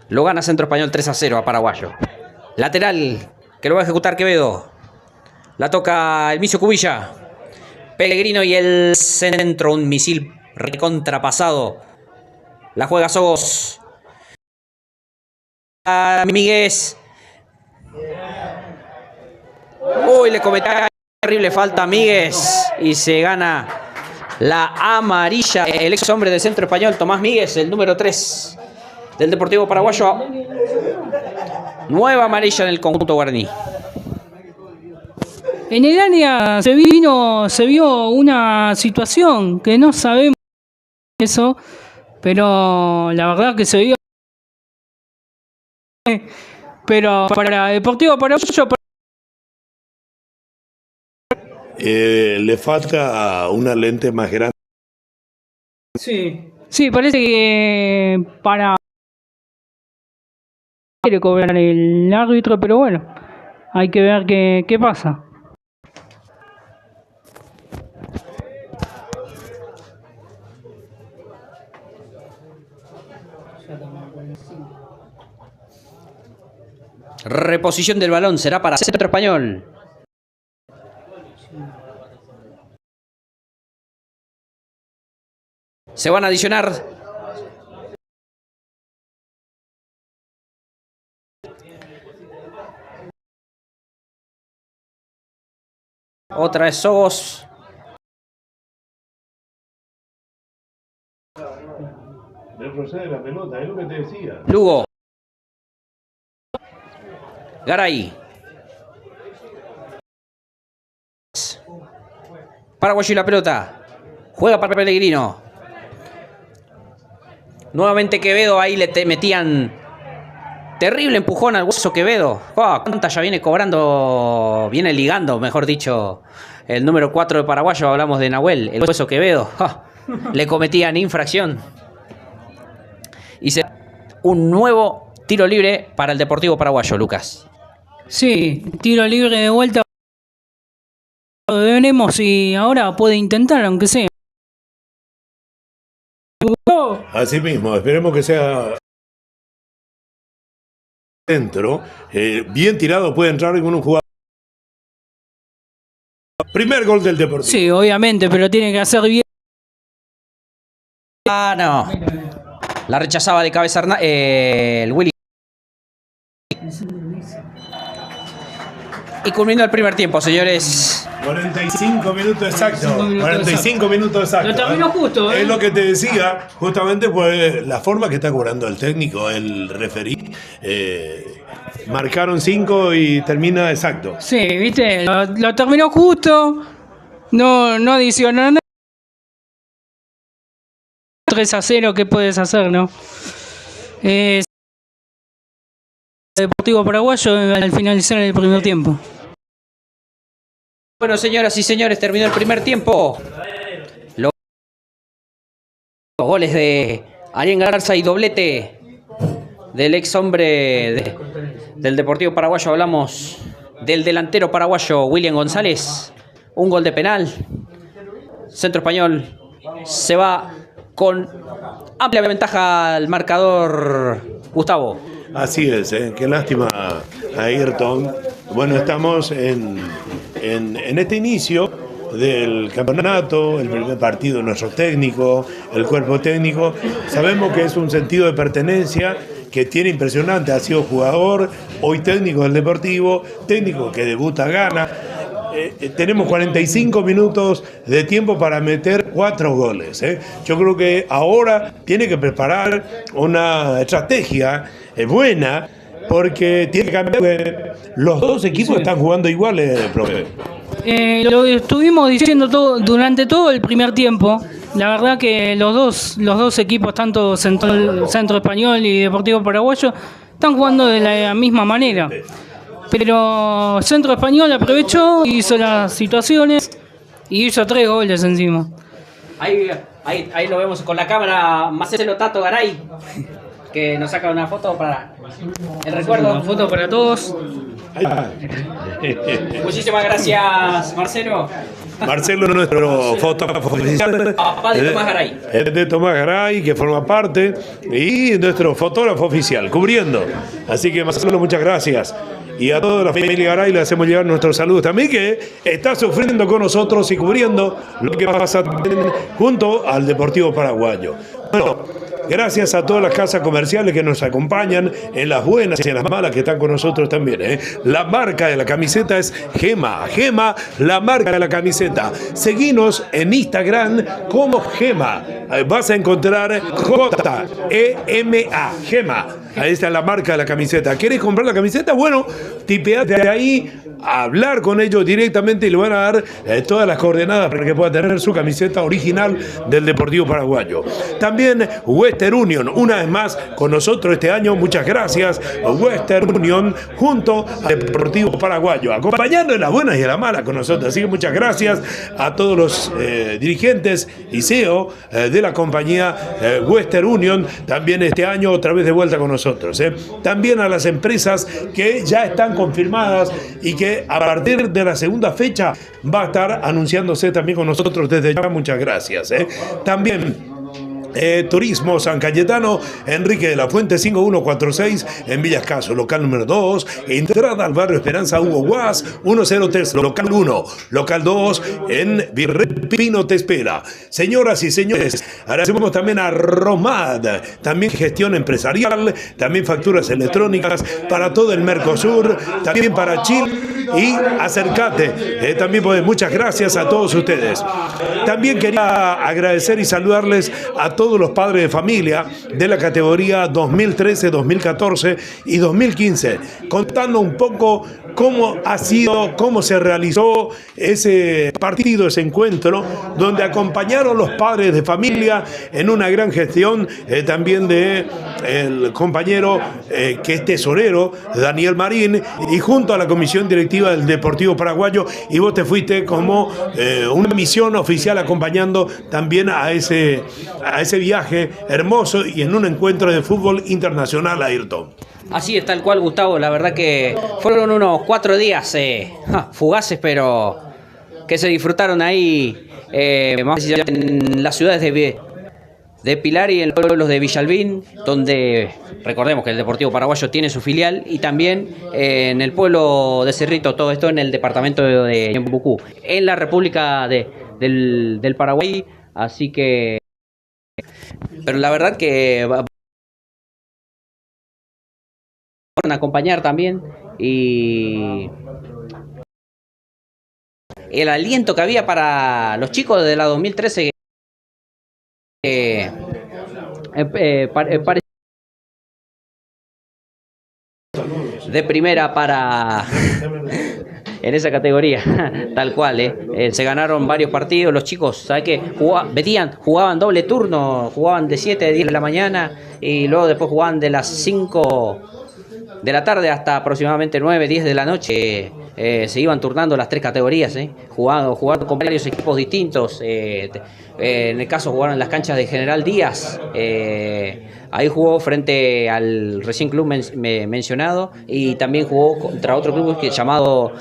Lo gana Centro Español 3-0 a Paraguayo. Lateral. Que lo va a ejecutar Quevedo. La toca el Micio Cubilla. Pellegrino y el centro. Un misil recontrapasado. La juega Sogos. A Míguez. Uy, le cometió terrible falta a Míguez. Y se gana la amarilla. El ex hombre del Centro Español, Tomás Míguez, el número 3 del Deportivo Paraguayo. Nueva amarilla en el conjunto guaraní. En el área se vio una situación que no sabemos eso, pero la verdad que se vio. Pero para Deportivo Paraguayo Le falta una lente más grande. sí, parece que para quiere cobrar el árbitro, pero bueno, hay que ver qué pasa. Reposición del balón será para Centro Español. Se van a adicionar. Otra vez Sogos. Retrocede la pelota, es lo que te decía. Lugo. Garay. Paraguayo y la pelota. Juega para Pellegrino. Nuevamente Quevedo. Ahí le metían terrible empujón al hueso Quevedo. Oh, cuánta ya viene cobrando. Viene ligando, mejor dicho. El número 4 de Paraguayo. Hablamos de Nahuel. El hueso Quevedo. Oh, le cometían infracción. Y se un nuevo tiro libre para el Deportivo Paraguayo, Lucas. Sí, tiro libre de vuelta. Veremos si ahora puede intentar, aunque sea. Así mismo, esperemos que sea dentro. Bien tirado, puede entrar en un jugador. Primer gol del Deportivo. Sí, obviamente, pero tiene que hacer bien. Ah, no. La rechazaba de cabeza el Willy. Y culminó el primer tiempo, señores. 45 minutos exactos. 45 minutos exactos. Lo terminó justo, ¿eh? Es lo que te decía, justamente pues la forma que está cobrando el técnico, el referí. Marcaron 5 y termina exacto. Sí, viste, lo terminó justo. No adicionó nada. 3-0, ¿qué puedes hacer, no? Deportivo Paraguayo al finalizar el primer tiempo. Bueno, señoras y señores, terminó el primer tiempo. Los goles de Ariel Garza y doblete del ex hombre del Deportivo Paraguayo. Hablamos del delantero paraguayo William González. Un gol de penal. Centro Español se va con amplia ventaja al marcador, Gustavo. Así es, qué lástima a Ayrton. Bueno, estamos en este inicio del campeonato, el primer partido de nuestro técnico, el cuerpo técnico. Sabemos que es un sentido de pertenencia que tiene impresionante. Ha sido jugador, hoy técnico del Deportivo, técnico que debuta gana. tenemos 45 minutos de tiempo para meter 4 goles. Yo creo que ahora tiene que preparar una estrategia buena, porque tiene que cambiar. Los dos equipos están jugando iguales, profe. Lo estuvimos diciendo durante todo el primer tiempo. La verdad que los dos equipos, tanto Centro Español y Deportivo Paraguayo, están jugando de la misma manera. Pero Centro Español aprovechó, hizo las situaciones y hizo 3 goles encima. Ahí lo vemos con la cámara Marcelo Tato Garay, que nos saca una foto para el recuerdo. Una foto para todos. Muchísimas gracias, Marcelo. Marcelo, nuestro fotógrafo oficial. Papá de Tomás Garay. De Tomás Garay, que forma parte, y nuestro fotógrafo oficial, cubriendo. Así que, Marcelo, muchas gracias. Y a toda la familia Garay le hacemos llegar nuestros saludos también, que está sufriendo con nosotros y cubriendo lo que pasa junto al Deportivo Paraguayo. Bueno, gracias a todas las casas comerciales que nos acompañan en las buenas y en las malas, que están con nosotros también. La marca de la camiseta es Gema. Gema, la marca de la camiseta. Seguinos en Instagram como Gema. Vas a encontrar J-E-M-A. Gema. Ahí está la marca de la camiseta. ¿Quieres comprar la camiseta? Bueno, tipeate ahí, hablar con ellos directamente y le van a dar todas las coordenadas para que pueda tener su camiseta original del Deportivo Paraguayo. También Western Union, una vez más con nosotros este año. Muchas gracias, Western Union, junto al Deportivo Paraguayo, acompañando en las buenas y en las malas con nosotros. Así que muchas gracias a todos los dirigentes y CEO de la compañía Western Union, también este año otra vez de vuelta con nosotros. También a las empresas que ya están confirmadas y que a partir de la segunda fecha va a estar anunciándose también con nosotros desde ya. Muchas gracias. También Turismo San Cayetano, Enrique de la Fuente 5146 en Villascaso, local número 2, entrada al barrio Esperanza Hugo Guas 103, local 1, local 2 en Virrey Pino te espera. Señoras y señores, agradecemos también a Romad, también gestión empresarial, también facturas electrónicas para todo el Mercosur, también para Chile, y acércate. También pues, muchas gracias a todos ustedes. También quería agradecer y saludarles a todos los padres de familia de la categoría 2013, 2014 y 2015, contando un poco cómo ha sido, cómo se realizó ese partido, ese encuentro, donde acompañaron los padres de familia en una gran gestión también de el compañero que es tesorero, Daniel Marín, y junto a la comisión directiva del Deportivo Paraguayo, y vos te fuiste como una misión oficial acompañando también a ese viaje hermoso y en un encuentro de fútbol internacional, Ayrton. Así es, tal cual, Gustavo. La verdad que fueron unos 4 días fugaces, pero que se disfrutaron ahí, más en las ciudades de Pilar y en los pueblos de Villalbín, donde recordemos que el Deportivo Paraguayo tiene su filial, y también en el pueblo de Cerrito, todo esto en el departamento de Ñembucú, en la República del Paraguay. Así que, pero la verdad que van a acompañar también, y el aliento que había para los chicos de la 2013 de primera para en esa categoría, tal cual, se ganaron varios partidos los chicos, ¿sabes qué? Jugaban doble turno, jugaban de 7 a 10 de la mañana y luego después jugaban de las 5 de la tarde hasta aproximadamente 9, 10 de la noche. Se iban turnando las 3 categorías, jugando con varios equipos distintos. En el caso jugaron en las canchas de General Díaz. Ahí jugó frente al recién club mencionado, y también jugó contra otro club llamado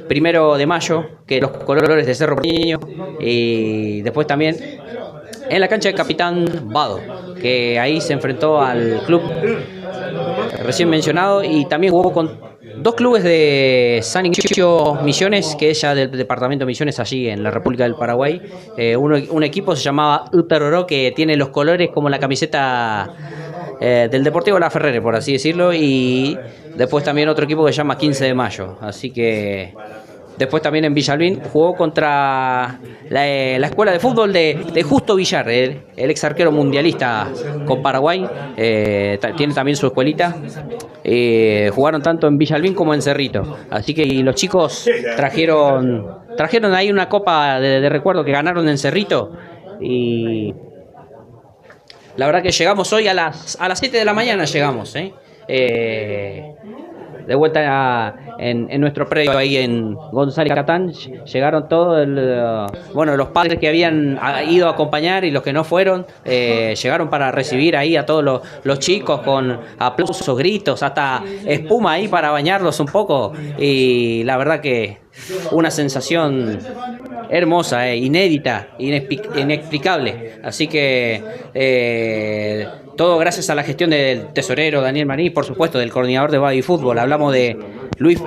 Primero de Mayo, que los colores de Cerro Porteño, y después también en la cancha de Capitán Vado, que ahí se enfrentó al club recién mencionado, y también jugó con 2 clubes de San Ignacio Misiones, que es ya del departamento de Misiones, allí en la República del Paraguay. Un equipo se llamaba Utaroró, que tiene los colores como la camiseta del Deportivo La Ferrere, por así decirlo, y después también otro equipo que se llama 15 de Mayo. Así que después también en Villalbín jugó contra la escuela de fútbol de Justo Villar, el ex arquero mundialista con Paraguay. Tiene también su escuelita. Jugaron tanto en Villalbín como en Cerrito. Así que los chicos trajeron ahí una copa de recuerdo que ganaron en Cerrito. Y la verdad que llegamos hoy a las 7 de la mañana llegamos, de vuelta en nuestro predio ahí en González Catán. Llegaron todos los padres que habían ido a acompañar y los que no fueron, llegaron para recibir ahí a todos los chicos con aplausos, gritos, hasta espuma ahí para bañarlos un poco, y la verdad que una sensación hermosa, inédita, inexplicable. Así que todo gracias a la gestión del tesorero Daniel Maní, por supuesto, del coordinador de Baby Fútbol. Hablamos de Luis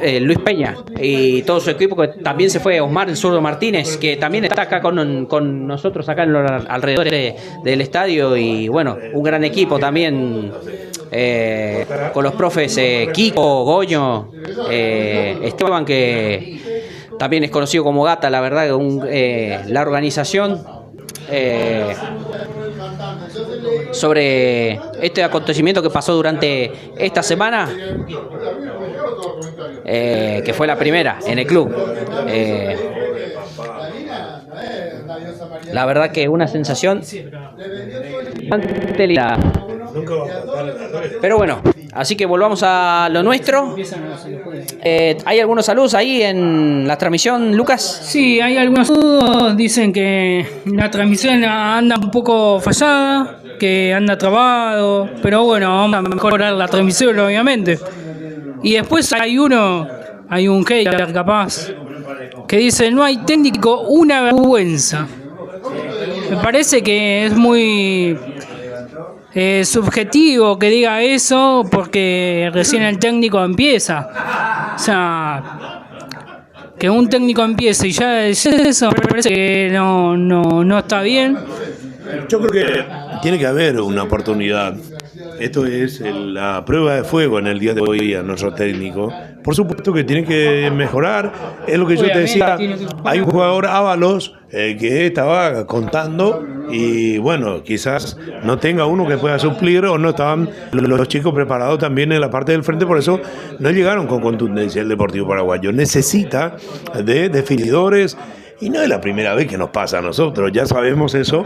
Peña y todo su equipo, que también se fue Osmar el Zurdo Martínez, que también está acá con nosotros acá en los alrededores del estadio. Y bueno, un gran equipo también, con los profes Kiko, Goño, Esteban, que también es conocido como Gata. La verdad que la organización sobre este acontecimiento que pasó durante esta semana, que fue la primera en el club. La verdad que una sensación bastante linda. Pero bueno, así que volvamos a lo nuestro. ¿Hay algunos saludos ahí en la transmisión, Lucas? Sí, hay algunos saludos. Dicen que la transmisión anda un poco fallada, que anda trabado, pero bueno, vamos a mejorar la transmisión, obviamente. Y después hay un hater capaz, que dice: no hay técnico, una vergüenza. Me parece que es muy subjetivo que diga eso, porque recién el técnico empieza. O sea, que un técnico empiece y ya es eso, me parece que no está bien. Yo creo que tiene que haber una oportunidad. Esto es la prueba de fuego en el día de hoy a nuestro técnico. Por supuesto que tiene que mejorar. Es lo que yo te decía. Hay un jugador, Ábalos, que estaba contando, y bueno, quizás no tenga uno que pueda suplir, o no estaban los chicos preparados también en la parte del frente. Por eso no llegaron con contundencia el Deportivo Paraguayo. Necesita de definidores. Y no es la primera vez que nos pasa a nosotros, ya sabemos eso.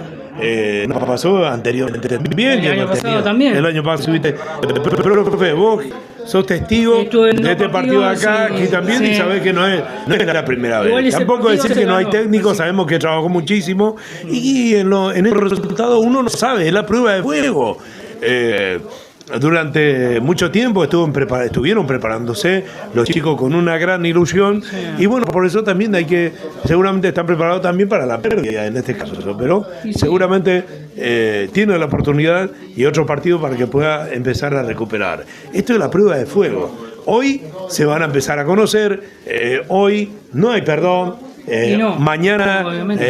Nos pasó anteriormente también. El año pasado también. El año pasado, ¿viste? Pero vos sos testigo de este partido de acá, sí, que también, sí, y sabés que no es la primera vez. Tampoco decir que no hay técnicos, sabemos que trabajó muchísimo. Y en el resultado uno no sabe, es la prueba de fuego. Durante mucho tiempo estuvieron preparándose los chicos con una gran ilusión, sí. Y bueno, por eso también seguramente están preparados también para la pérdida en este caso, pero sí, seguramente tiene la oportunidad y otro partido para que pueda empezar a recuperar. Esto es la prueba de fuego. Hoy se van a empezar a conocer, hoy no hay perdón. Mañana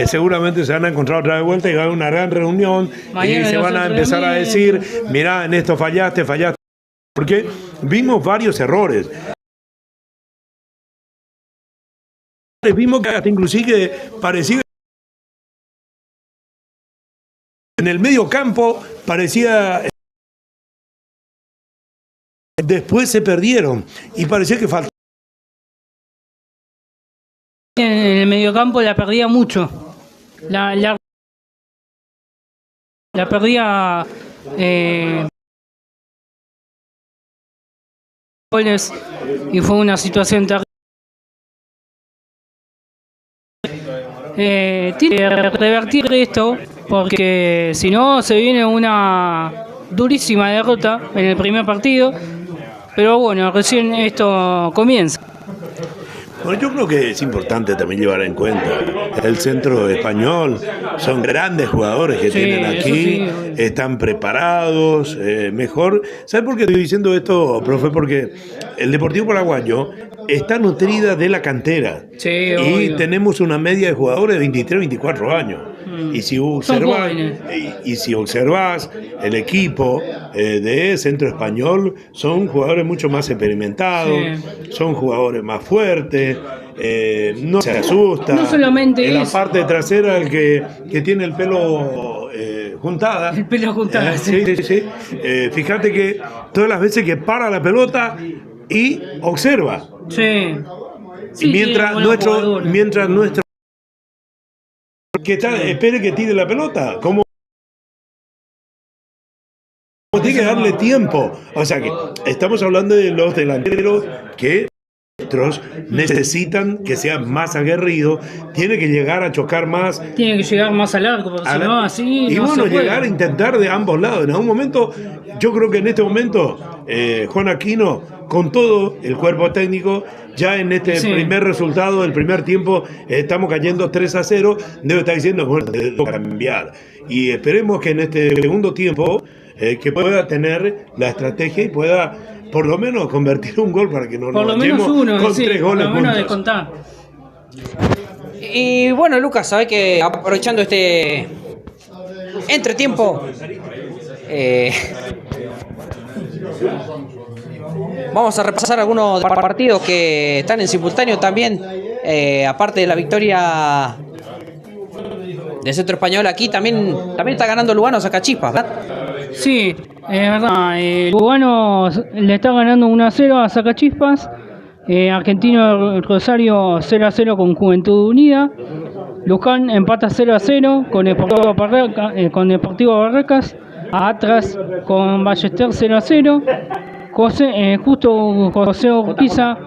seguramente se van a encontrar otra vez de vuelta y va a haber una gran reunión, y se van a empezar a decir: mirá, en esto fallaste, porque vimos varios errores. Vimos que hasta inclusive parecía en el medio campo, después se perdieron y parecía que faltaba. En el mediocampo la perdía mucho. La perdía goles, y fue una situación terrible. Tiene que revertir esto, porque si no se viene una durísima derrota en el primer partido. Pero bueno, recién esto comienza. Bueno, yo creo que es importante también llevar en cuenta el centro español. Son grandes jugadores que tienen aquí, sí, están preparados, mejor. ¿Sabe por qué estoy diciendo esto, profe? Porque el Deportivo Paraguayo está nutrida de la cantera, sí, y tenemos una media de jugadores de 23, 24 años. Y si observás, y si observás el equipo de Centro Español, son jugadores mucho más experimentados, son jugadores más fuertes, no se asusta. No solamente en la eso. parte trasera el que tiene el pelo juntada. El pelo juntada, sí. Fíjate que todas las veces que para la pelota y observa. Sí. Y mientras nuestro que espere que tire la pelota, como tiene que darle tiempo. O sea que estamos hablando de los delanteros que necesitan que sean más aguerridos, tiene que llegar a chocar más, tiene que llegar más al arco, porque si no, así y no bueno, se puede. llegar a intentar de ambos lados. En algún momento, yo creo que en este momento Juan Aquino, con todo el cuerpo técnico, ya en este primer resultado del primer tiempo, estamos cayendo 3-0, debe estar diciendo, bueno, debo cambiar, y esperemos que en este segundo tiempo que pueda tener la estrategia y pueda por lo menos convertir un gol para que no nos menos uno, con 3 goles por lo menos juntos. descontar. Y bueno, Lucas, sabés que aprovechando este entretiempo, vamos a repasar algunos partidos que están en simultáneo también, aparte de la victoria de Centro Español. Aquí también está ganando Lugano Sacachispas, ¿verdad? Sí, es verdad. Lugano le está ganando 1-0 a Sacachispas. Argentino Rosario 0-0 con Juventud Unida. Luján empata 0-0 con Deportivo Barracas. Atlas con Ballester 0-0. José Urquiza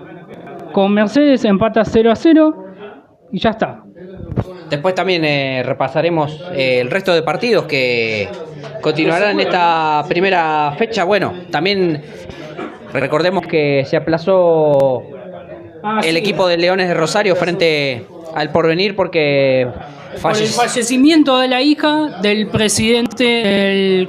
con Mercedes empata 0-0. Y ya está. Después también repasaremos el resto de partidos que continuarán en esta primera fecha. Bueno, también recordemos que se aplazó el equipo de Leones de Rosario frente al Porvenir porque por el fallecimiento de la hija del presidente del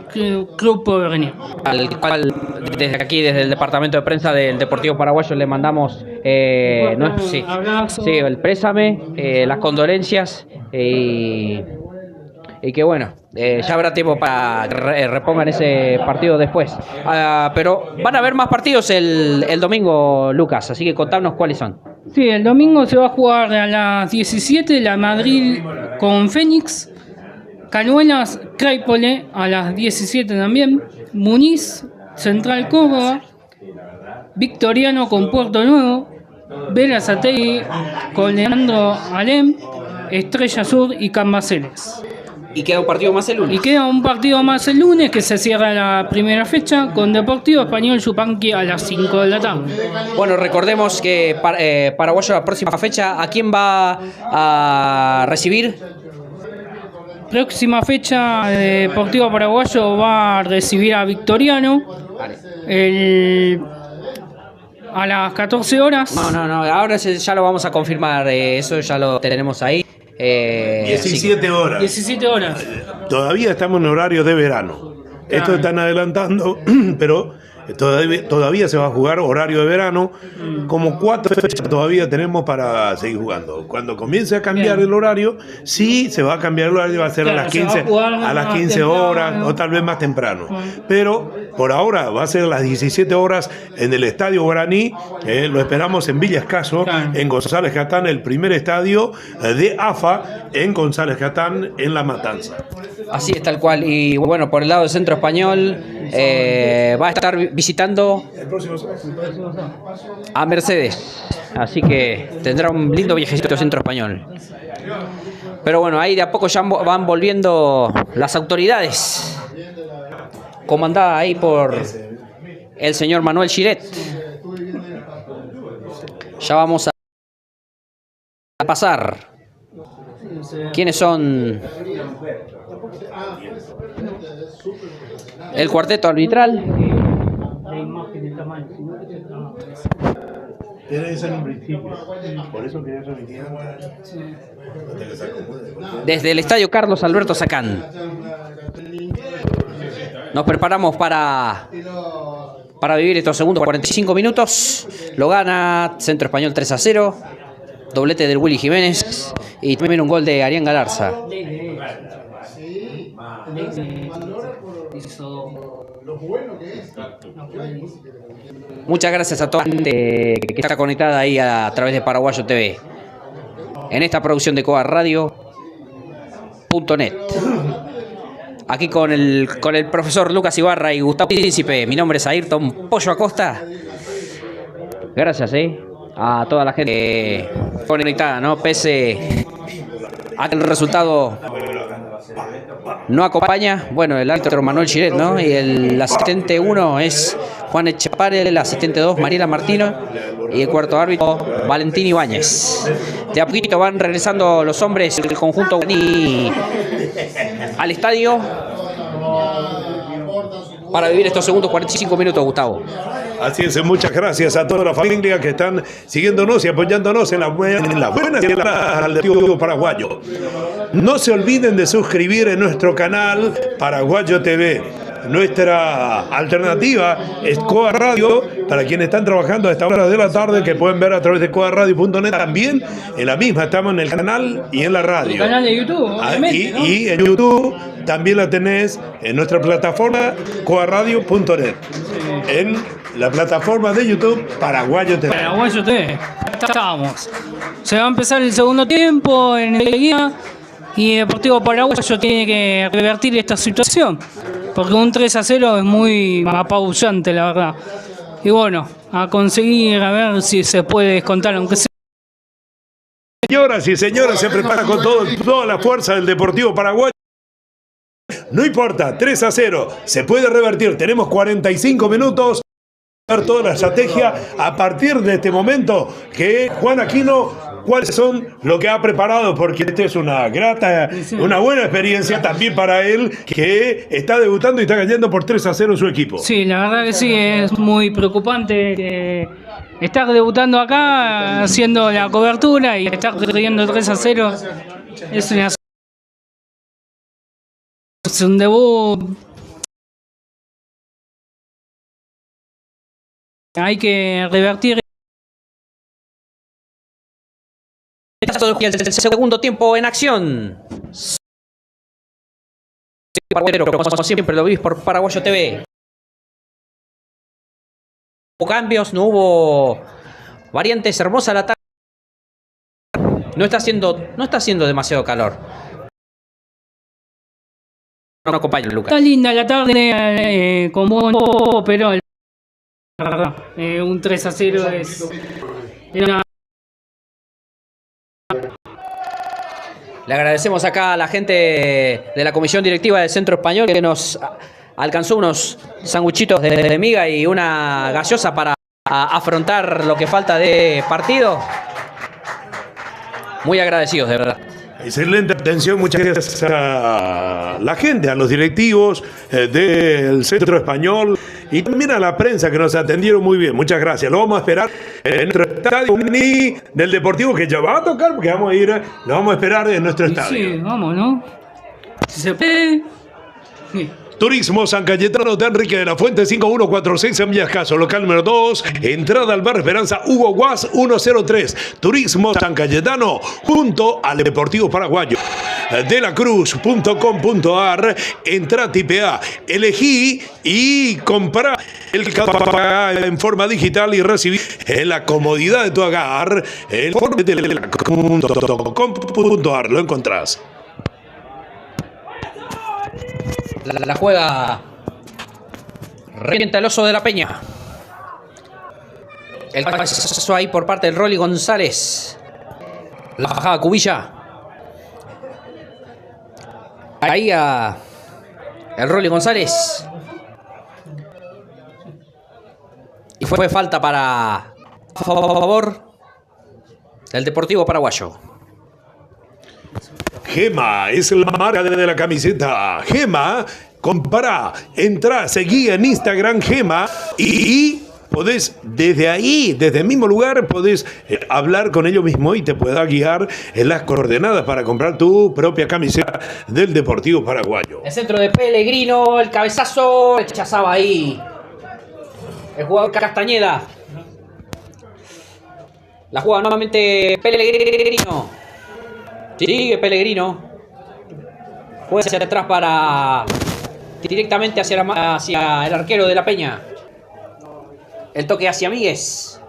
Club Porvenir. Al cual desde aquí, desde el departamento de prensa del Deportivo Paraguayo, le mandamos el pésame, las condolencias y que bueno, ya habrá tiempo para que repongan ese partido después. Pero van a haber más partidos el domingo, Lucas, así que contadnos cuáles son. Sí, el domingo se va a jugar a las 17 la Madrid con Fénix, Cañuelas Claypole a las 17 también, Muniz Central Córdoba, Victoriano con Puerto Nuevo, Berazategui con Leandro Alem, Estrella Sur y Cambaceres. Y queda un partido más el lunes. Y queda un partido más el lunes que se cierra la primera fecha con Deportivo Español Yupanqui a las 5 de la tarde. Bueno, recordemos que Paraguayo la próxima fecha, ¿a quién va a recibir? Próxima fecha, Deportivo Paraguayo va a recibir a Victoriano a las 14 horas. No, ahora ya lo vamos a confirmar, eso ya lo tenemos ahí. 17 horas. 17 horas. Todavía estamos en horario de verano. Esto están adelantando, pero todavía se va a jugar horario de verano. Como 4 fechas todavía tenemos para seguir jugando. Cuando comience a cambiar el horario, sí se va a cambiar el horario, va a ser a las 15, horas o tal vez más temprano. Pero por ahora va a ser a las 17 horas en el Estadio Guaraní. Lo esperamos en Villa Escaso, en González Catán, el primer estadio de AFA en González Catán, en La Matanza. Así es, tal cual. Y bueno, por el lado del Centro Español va a estar visitando a Mercedes. Así que tendrá un lindo viajecito Centro Español. Pero bueno, ahí de a poco ya van volviendo las autoridades, comandada ahí por el señor Manuel Giret. Ya vamos a pasar. ¿Quiénes son el cuarteto arbitral? Desde el estadio Carlos Alberto Sacán. Nos preparamos para vivir estos segundos 45 minutos. Lo gana Centro Español 3-0. Doblete del Willy Jiménez y también un gol de Arián Galarza. Muchas gracias a toda la gente que está conectada ahí a través de Paraguayo TV. En esta producción de coarradio.net. Aquí con el profesor Lucas Ibarra y Gustavo Príncipe. Mi nombre es Ayrton Pollo Acosta. Gracias, a toda la gente conectada, ¿no? Pese a que el resultado no acompaña. Bueno, el árbitro Manuel Giret, ¿no? Y el asistente 1 es Juan Echepare, el asistente 2 Mariela Martino y el cuarto árbitro Valentín Ibáñez. De a poquito van regresando los hombres del conjunto guaraní al estadio para vivir estos segundos 45 minutos, Gustavo. Así es, muchas gracias a toda la familia que están siguiéndonos y apoyándonos en las buenas y en las malas al Deportivo Paraguayo. No se olviden de suscribir en nuestro canal Paraguayo TV. Nuestra alternativa es Coa Radio, para quienes están trabajando a esta hora de la tarde, que pueden ver a través de coarradio.net. También en la misma estamos en el canal y en la radio. El canal de YouTube, obviamente, ¿no? Y en YouTube también la tenés en nuestra plataforma coarradio.net. En la plataforma de YouTube Paraguayo TV. Paraguayo TV. Estamos. Se va a empezar el segundo tiempo en el guía y Deportivo Paraguayo tiene que revertir esta situación. Porque un 3-0 es muy apabullante, la verdad. Y bueno, a conseguir a ver si se puede descontar, aunque sea. Señoras y señores, se prepara con toda la fuerza del Deportivo Paraguayo. No importa, 3-0, se puede revertir. Tenemos 45 minutos. Toda la estrategia a partir de este momento que Juan Aquino, cuáles son lo que ha preparado, porque esta es una buena experiencia también para él, que está debutando y está cayendo por 3-0 su equipo. Sí, la verdad que sí, es muy preocupante estar debutando acá, haciendo la cobertura y estar perdiendo 3-0. Es un debut. Hay que revertir. El segundo tiempo en acción. Como siempre lo vivís por Paraguayo TV. No hubo cambios, no hubo variantes. Hermosa la tarde. No está haciendo demasiado calor. No acompaña, Lucas. Está linda la tarde, con buen tiempo, pero un 3-0 es una. Le agradecemos acá a la gente de la comisión directiva del Centro Español que nos alcanzó unos sanguchitos de miga y una gaseosa para afrontar lo que falta de partido. Muy agradecidos, de verdad. Excelente atención, muchas gracias a la gente, a los directivos del Centro Español y también a la prensa que nos atendieron muy bien. Muchas gracias. Lo vamos a esperar en nuestro estadio del Deportivo, que ya va a tocar, porque vamos a ir, lo vamos a esperar en nuestro estadio. Sí, vamos, ¿no? Si se puede. Sí. Turismo San Cayetano de Enrique de la Fuente, 5146 en Villas Caso, local número 2, entrada al Bar Esperanza, Hugo Guas 103. Turismo San Cayetano, junto al Deportivo Paraguayo. delacruz.com.ar, entra Tipe A, elegí y compra el en forma digital y recibir en la comodidad de tu hogar el informe de delacruz.com.ar, lo encontrás. La juega. Revienta el oso de la Peña. El paso ahí por parte del Rolly González. La bajada Cubilla. Ahí a el Rolly González. Y fue falta para favor del Deportivo Paraguayo. Gema es la marca de la camiseta. Gema, compara, entra, seguí en Instagram Gema y podés desde ahí, desde el mismo lugar, podés hablar con ellos mismos y te pueda guiar en las coordenadas para comprar tu propia camiseta del Deportivo Paraguayo. El centro de Pellegrino, el cabezazo, rechazaba ahí el jugador Castañeda. La juega nuevamente Pellegrino. Sigue Pellegrino. Juega hacia atrás para... directamente hacia el arquero de la Peña. El toque hacia Míguez.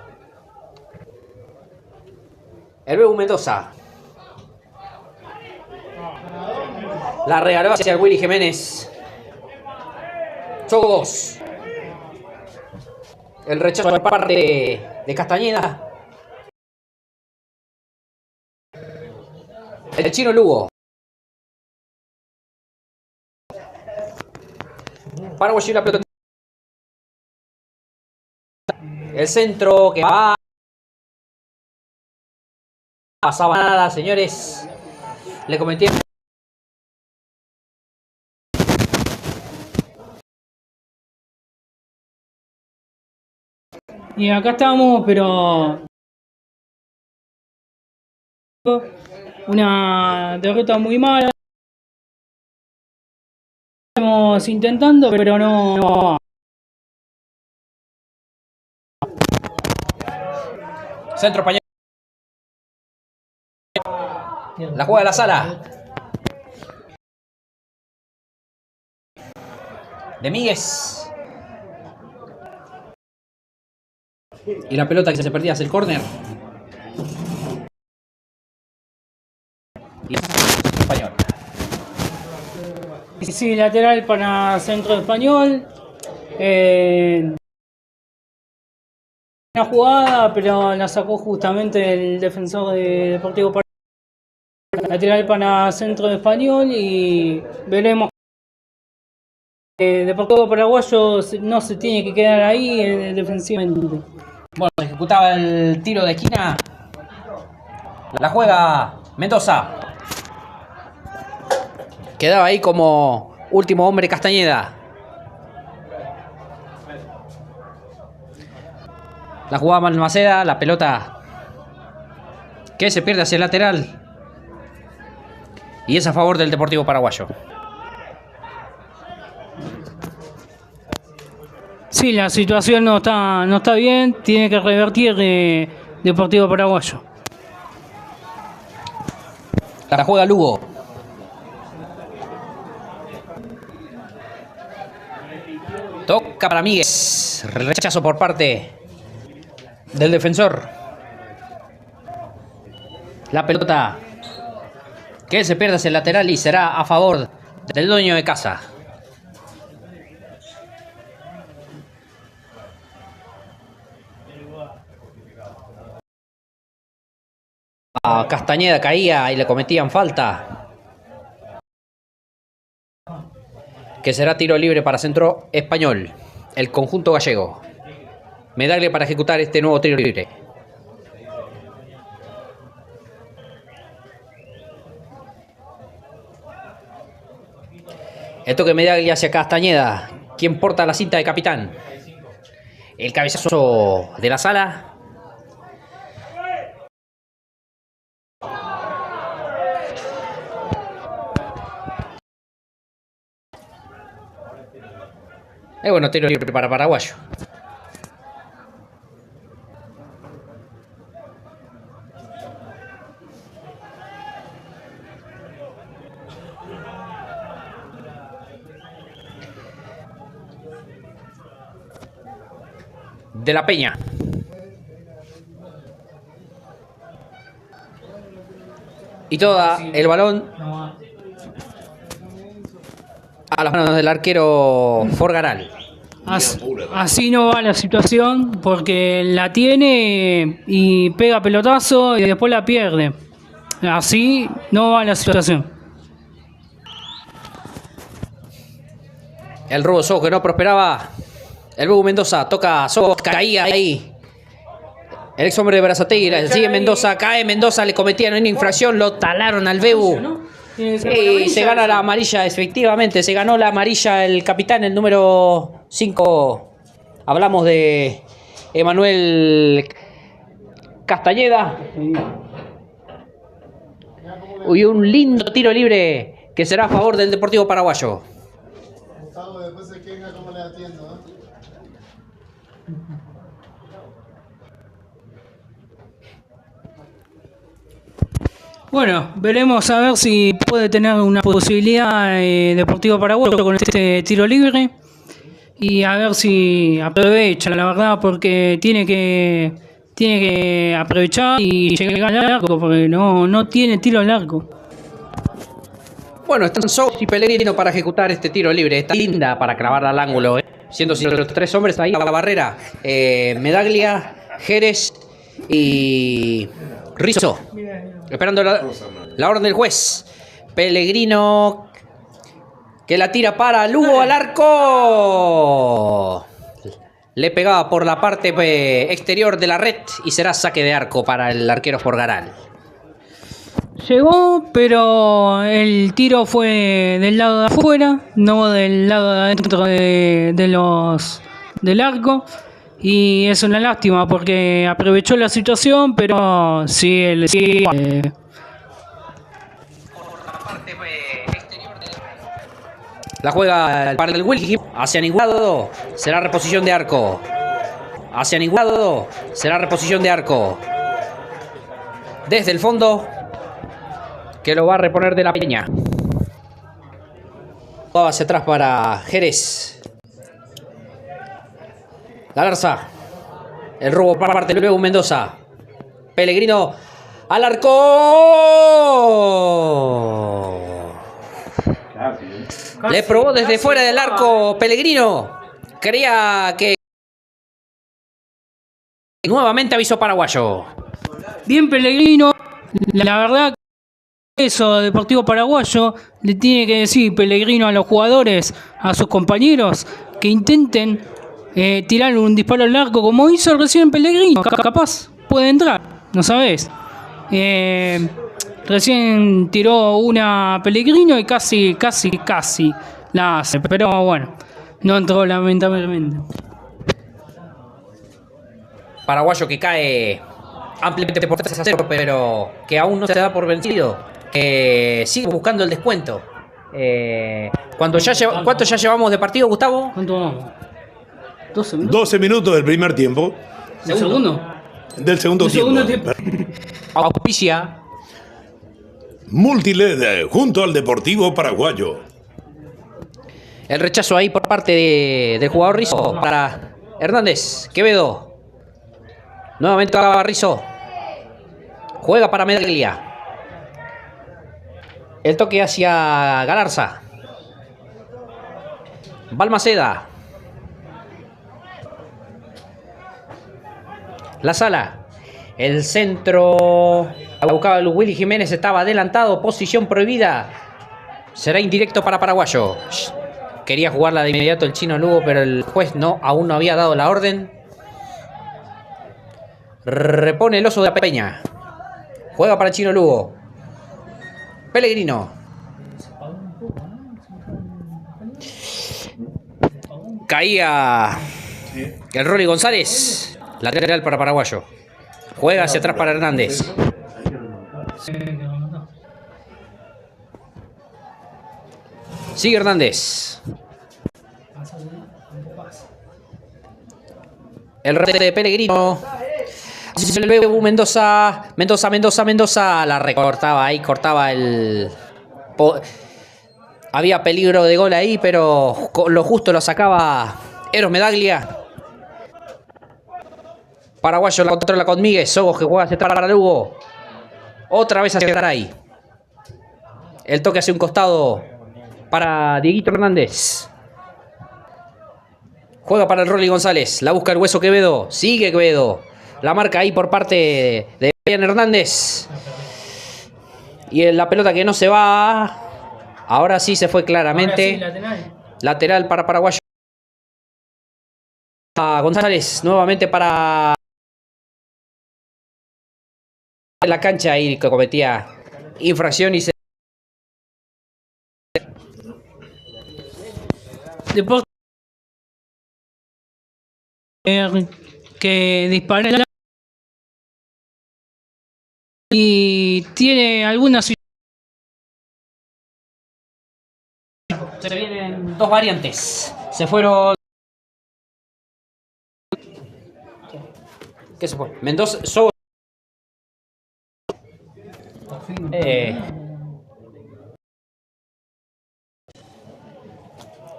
El Bebu Mendoza. La regaló hacia el Willy Jiménez. Choco 2. El rechazo de parte de Castañeda. El Chino Lugo. Paraguay y la pelota. El centro que va. Pasaba nada, señores. Le comenté. Y acá estamos, pero una derrota muy mala. Estamos intentando, pero no. Centro español. La juega la Sala. De Míguez. Y la pelota que se perdía hacia el córner. Y Español. Sí, lateral para Centro Español. Una jugada, pero la sacó justamente el defensor de Deportivo Paraguayo. Lateral para Centro Español y veremos. Deportivo Paraguayo no se tiene que quedar ahí defensivamente. Bueno, ejecutaba el tiro de esquina. La juega Mendoza. Quedaba ahí como último hombre Castañeda. La jugaba Balmaceda, la pelota que se pierde hacia el lateral. Y es a favor del Deportivo Paraguayo. Sí, la situación no está bien, tiene que revertir Deportivo Paraguayo. La juega Lugo. Toca para Míguez. Rechazo por parte del defensor. La pelota que se pierde hacia el lateral y será a favor del dueño de casa. A Castañeda caía y le cometían falta. Que será tiro libre para Centro Español. El conjunto gallego. Medaglia para ejecutar este nuevo tiro libre. El toque Medaglia hacia Castañeda. Quien porta la cinta de capitán. El cabezazo de la Sala. Bueno, tiro libre para Paraguayo. De la Peña. Y toda el balón a las manos del arquero Forgaral. Así no va la situación porque la tiene y pega pelotazo y después la pierde. Así no va la situación. El robo Sojo que no prosperaba. El Bebu Mendoza toca Sojo, caía ahí. El ex hombre de Berazategui, sigue Mendoza, cae Mendoza, le cometían una infracción, lo talaron al Bebu. Y se gana la amarilla, efectivamente, se ganó la amarilla el capitán, el número 5. Hablamos de Emanuel Castañeda. Y un lindo tiro libre que será a favor del Deportivo Paraguayo. Después se queja cómo le atiendo, ¿no? Bueno, veremos a ver si puede tener una posibilidad Deportivo Paraguayo con este tiro libre. Y a ver si aprovecha, la verdad, porque tiene que aprovechar y llegar al arco, porque no tiene tiro al arco. Bueno, están Sogos y Pellegrino para ejecutar este tiro libre. Está linda para clavarla al ángulo. Siendo los tres hombres ahí a la barrera. Medaglia, Jerez y Rizzo. Esperando la orden del juez. Pellegrino que la tira para Lugo al arco. Le pegaba por la parte exterior de la red y será saque de arco para el arquero Forgarán. Llegó, pero el tiro fue del lado de afuera, no del lado de adentro del arco. Y es una lástima porque aprovechó la situación, pero sí, la juega para el Wilkie hacia ningún lado, será reposición de arco. Hacia ningún lado, será reposición de arco. Desde el fondo, que lo va a reponer de la Peña. Va hacia atrás para Jerez. Galarza. El robo para parte luego Mendoza. Pellegrino al arco. Le probó desde fuera del arco Pellegrino. Creía que nuevamente avisó paraguayo. bien Pellegrino, la verdad que eso Deportivo Paraguayo le tiene que decir Pellegrino a los jugadores, a sus compañeros, que intenten tirar un disparo al arco como hizo recién Pellegrino. Capaz puede entrar, no sabes. Recién tiró una Pellegrino y casi la hace, pero bueno, no entró lamentablemente. Paraguayo que cae ampliamente por 3-0, pero que aún no se da por vencido. Sigue buscando el descuento. ¿Cuánto ya llevamos de partido, Gustavo? ¿Cuánto vamos? 12 minutos. 12 minutos del primer tiempo. ¿El segundo? Del segundo tiempo. Auspicia Multiled junto al Deportivo Paraguayo. el rechazo ahí por parte del jugador Rizzo para Hernández. Quevedo. Nuevamente acaba Rizzo. Juega para Medaglia. El toque hacia Galarza. Balmaceda. La Sala. El centro. La buscaba Willy Jiménez. Estaba adelantado. Posición prohibida. Será indirecto para Paraguayo. Quería jugarla de inmediato el chino Lugo, pero el juez aún no había dado la orden. Repone el oso de la Peña. Juega para el chino Lugo. Pellegrino. Caía el Rolly González. Lateral para Paraguayo. Juega hacia atrás para Hernández. Sigue Hernández. El rete de Pellegrino. Mendoza. La recortaba ahí, cortaba el... Había peligro de gol ahí, pero lo justo lo sacaba Eros Medaglia. Paraguayo la controla con Miguel. Sogos que juega hacia atrás para Lugo. Otra vez hacia Garay. El toque hacia un costado para Dieguito Hernández. Juega para el Rolly González. La busca el Hueso Quevedo. Sigue Quevedo. La marca ahí por parte de Brian Hernández. Y en la pelota que no se va. Ahora sí se fue claramente. Sí, lateral para Paraguayo. González nuevamente para la cancha ahí que cometía infracción y se... Deporte que dispara y tiene algunas. Se vienen dos variantes. Se fueron... ¿Qué se fue? Mendoza...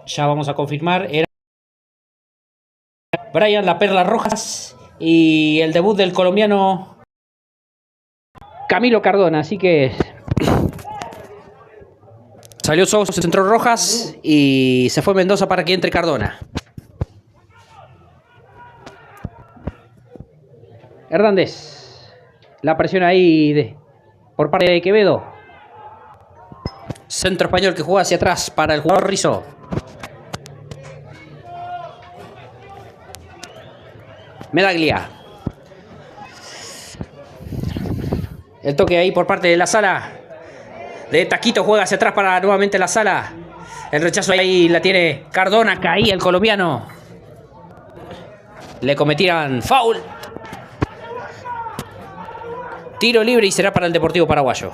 Ya vamos a confirmar. Era Brian La Perla Rojas y el debut del colombiano Camilo Cardona. Así que salió Sosa, se entró Rojas y se fue Mendoza para que entre Cardona. Hernández. La presión ahí por parte de Quevedo. Centro español que juega hacia atrás para el jugador Rizzo. Medaglia. El toque ahí por parte de la Sala. De Taquito juega hacia atrás para nuevamente la Sala. El rechazo ahí la tiene Cardona. Caía el colombiano. Le cometieran foul. Tiro libre y será para el Deportivo Paraguayo.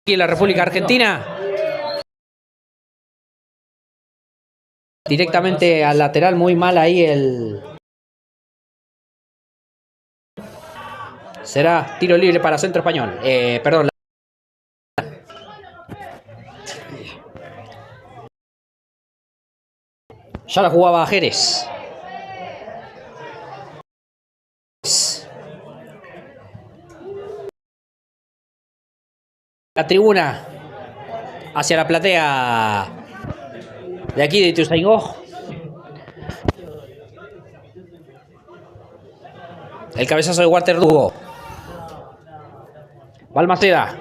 Aquí en la República Argentina. Directamente al lateral, muy mal ahí el... Será tiro libre para Centro Español. Perdón. Ya la jugaba Jerez. La tribuna hacia la platea de aquí de Ituzaingó. El cabezazo de Waterloo. Balmaceda.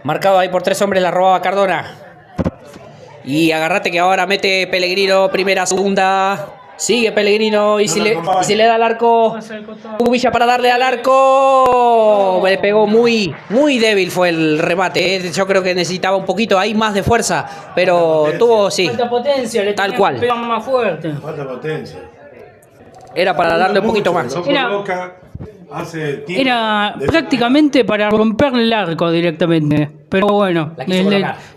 Marcado ahí por 3 hombres, la robaba Cardona. Y agarrate que ahora mete Pellegrino, primera, segunda. Sigue Pellegrino y si le da al arco. Villa para darle al arco. Le pegó muy débil fue el remate. Yo creo que necesitaba un poquito ahí más de fuerza. Pero tuvo, sí. Falta potencia, le tal cual. Pegan más fuerte. Falta potencia. Era para darle un poquito más. Era prácticamente para romperle el arco directamente. Pero bueno,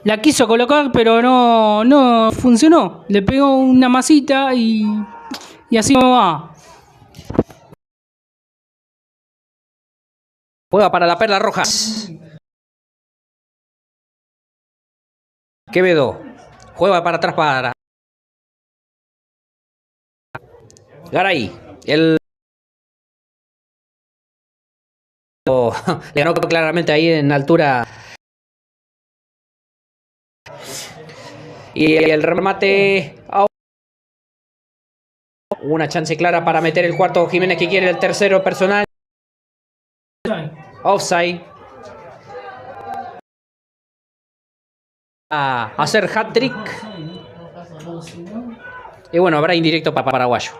la quiso colocar, pero no funcionó. Le pegó una masita y así no va. Juega para la Perla Rojas. Quevedo. Juega para atrás para Garay. El le ganó claramente ahí en altura. Y el remate. Una chance clara para meter el cuarto. Jiménez que quiere el tercero personal. Offside. A hacer hat-trick. Y bueno, habrá indirecto para Paraguayo.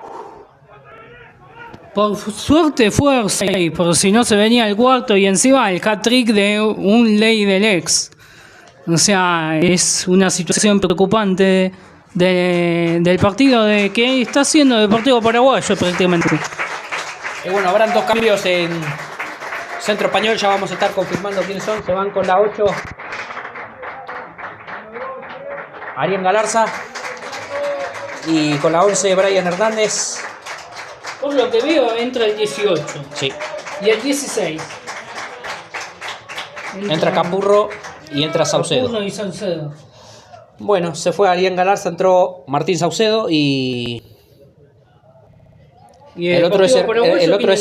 Por suerte fue offside, porque si no se venía el cuarto y encima el hat-trick de un ley del ex. O sea, es una situación preocupante del partido de que está haciendo Deportivo Paraguayo prácticamente. Y bueno, habrán 2 cambios en Centro Español. Ya vamos a estar confirmando quiénes son. Se van con la 8 Ariel Galarza y con la 11 Brian Hernández. Por lo que veo entra el 18. Sí. Y el 16. Entra Capurro y entra Saucedo. Capurro y Saucedo. Bueno, se fue Ariel Galarza, entró Martín Saucedo y el otro es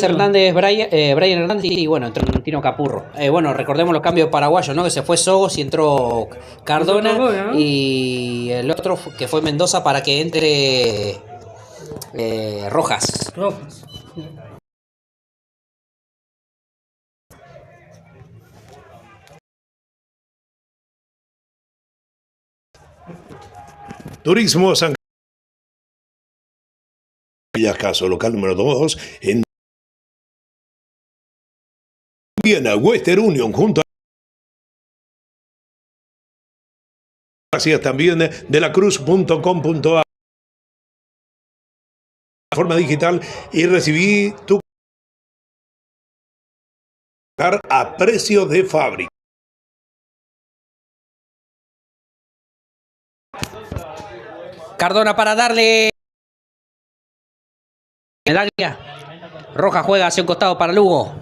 Hernández, Brian Hernández y bueno, entró Tino Capurro. Bueno, recordemos los cambios paraguayos, ¿no? Que se fue Sogos y entró Cardona y el otro que fue Mendoza para que entre Rojas. Turismo San Caso, local número 2 en Viena, Western Union, junto a gracias también de la cruz.com.ar forma digital y recibí tu trabajar a precio de fábrica. Cardona para darle el águila. Roja juega hacia un costado para Lugo.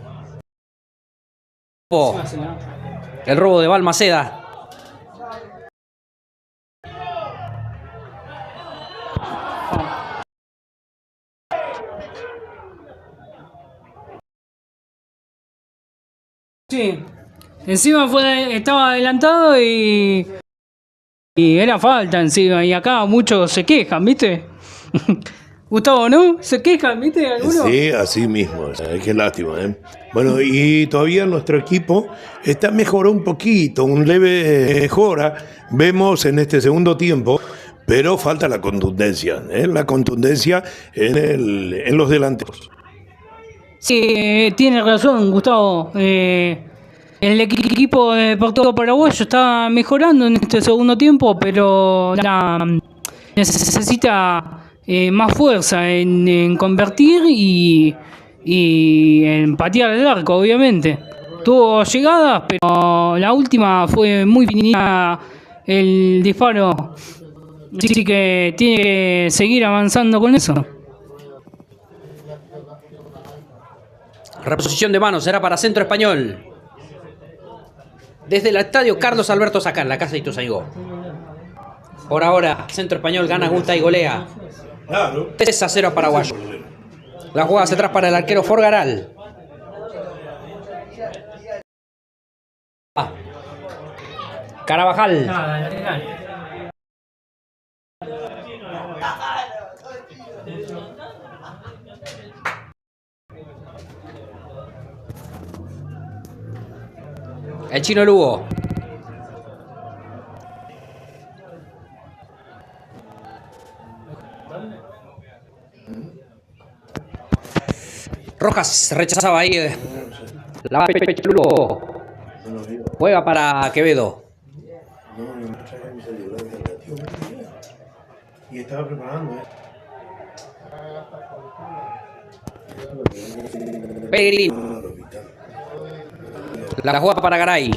El robo de Balmaceda. Sí, encima estaba adelantado y era falta encima. Y acá muchos se quejan, ¿viste? Gustavo, ¿no? ¿Se quejan, viste? ¿Alguno? Sí, así mismo. Qué lástima, ¿eh? Bueno, y todavía nuestro equipo está mejoró un poquito, un leve mejora. Vemos en este segundo tiempo, pero falta la contundencia, ¿eh? La contundencia en los delanteros. Sí, tiene razón, Gustavo. El equipo de Deportivo Paraguayo está mejorando en este segundo tiempo, pero necesita más fuerza en convertir y en patear el arco, obviamente. Tuvo llegadas, pero la última fue muy finita el disparo. Así que tiene que seguir avanzando con eso. Reposición de manos, será para Centro Español. Desde el estadio Carlos Alberto Sacán, la casa de Ituzaingó. Por ahora, Centro Español gana, gusta y golea. 3-0 a Paraguayo. La jugada hacia atrás para el arquero Forgaral. Carabajal. El chino Lugo. Rojas rechazaba ahí. La pecho Lugo. Juega para Quevedo. Y estaba preparando, Pellegrino. La jugada para Garay.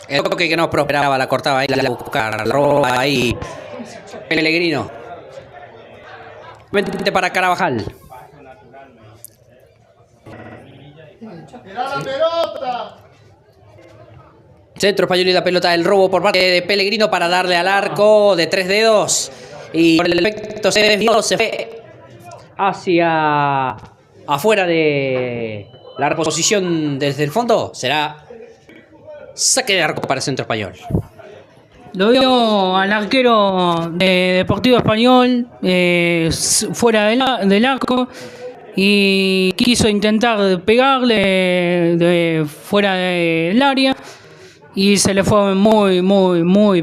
El toque que no prosperaba, la cortaba ahí, la buscaba, la roba ahí. Pellegrino. Vente para Carabajal. ¡Tira la pelota! Centro Español y la pelota del robo por parte de Pellegrino para darle al arco de 3 dedos. Y por el efecto se desvió, se fue hacia afuera de la reposición desde el fondo. Será saque de arco para Centro Español. Lo veo al arquero de Deportivo Español fuera del arco y quiso intentar pegarle fuera del área y se le fue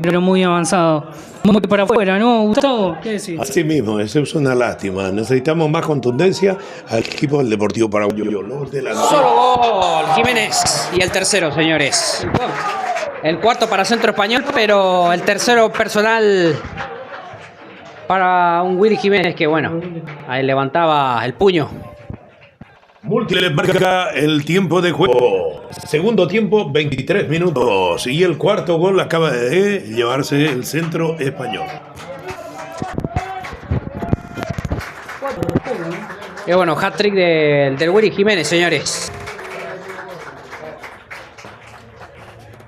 pero muy avanzado. Muy para afuera, ¿no, Gustavo? ¿Qué decís? Así mismo, eso es una lástima. Necesitamos más contundencia al equipo del Deportivo Paraguayo. Solo gol, Jiménez. Y el tercero, señores. El cuarto para Centro Español, pero el tercero personal para un Willy Jiménez que, bueno, ahí levantaba el puño. Múltiple marca el tiempo de juego. Segundo tiempo, 23 minutos. Y el cuarto gol acaba de llevarse el Centro Español. Y bueno, hat-trick del Willy Jiménez, señores.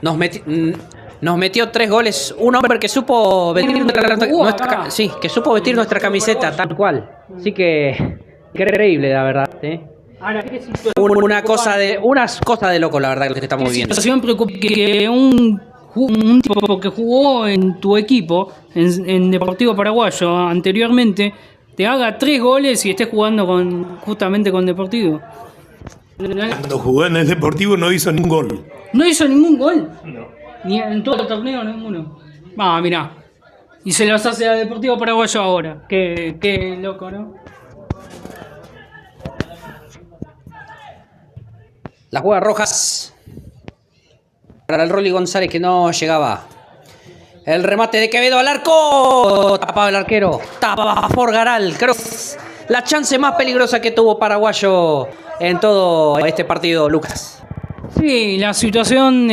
Nos metió 3 goles. Un hombre que supo vestir nuestra camiseta, tal cual. Así que increíble, la verdad, ¿eh? Ahora, ¿qué unas cosas de loco, la verdad, lo que estamos viviendo. situación preocupa que un tipo que jugó en tu equipo, en Deportivo Paraguayo anteriormente, te haga 3 goles y estés jugando justamente con Deportivo? Cuando jugó en el Deportivo no hizo ningún gol. ¿No hizo ningún gol? No. Ni en todo el torneo, ninguno. Mirá. Y se los hace a Deportivo Paraguayo ahora. Qué loco, ¿no? La juega Rojas para el Rolly González que no llegaba. El remate de Quevedo al arco. Tapaba el arquero. Tapaba Forgaral. Creo que es la chance más peligrosa que tuvo Paraguayo en todo este partido, Lucas. Sí, la situación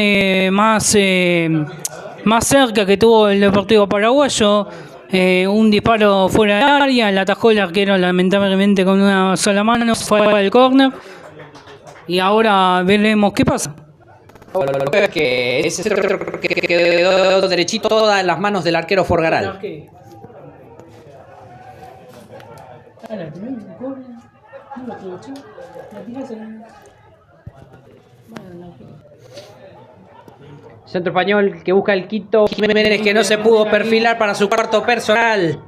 más cerca que tuvo el Deportivo Paraguayo, un disparo fuera de área, la atajó el arquero lamentablemente con una sola mano, fue al córner y ahora veremos qué pasa. Lo que es que ese centro que quedó derechito todas en las manos del arquero Forgaral. Centro español que busca el Quito Jiménez, que no se pudo perfilar para su cuarto personal.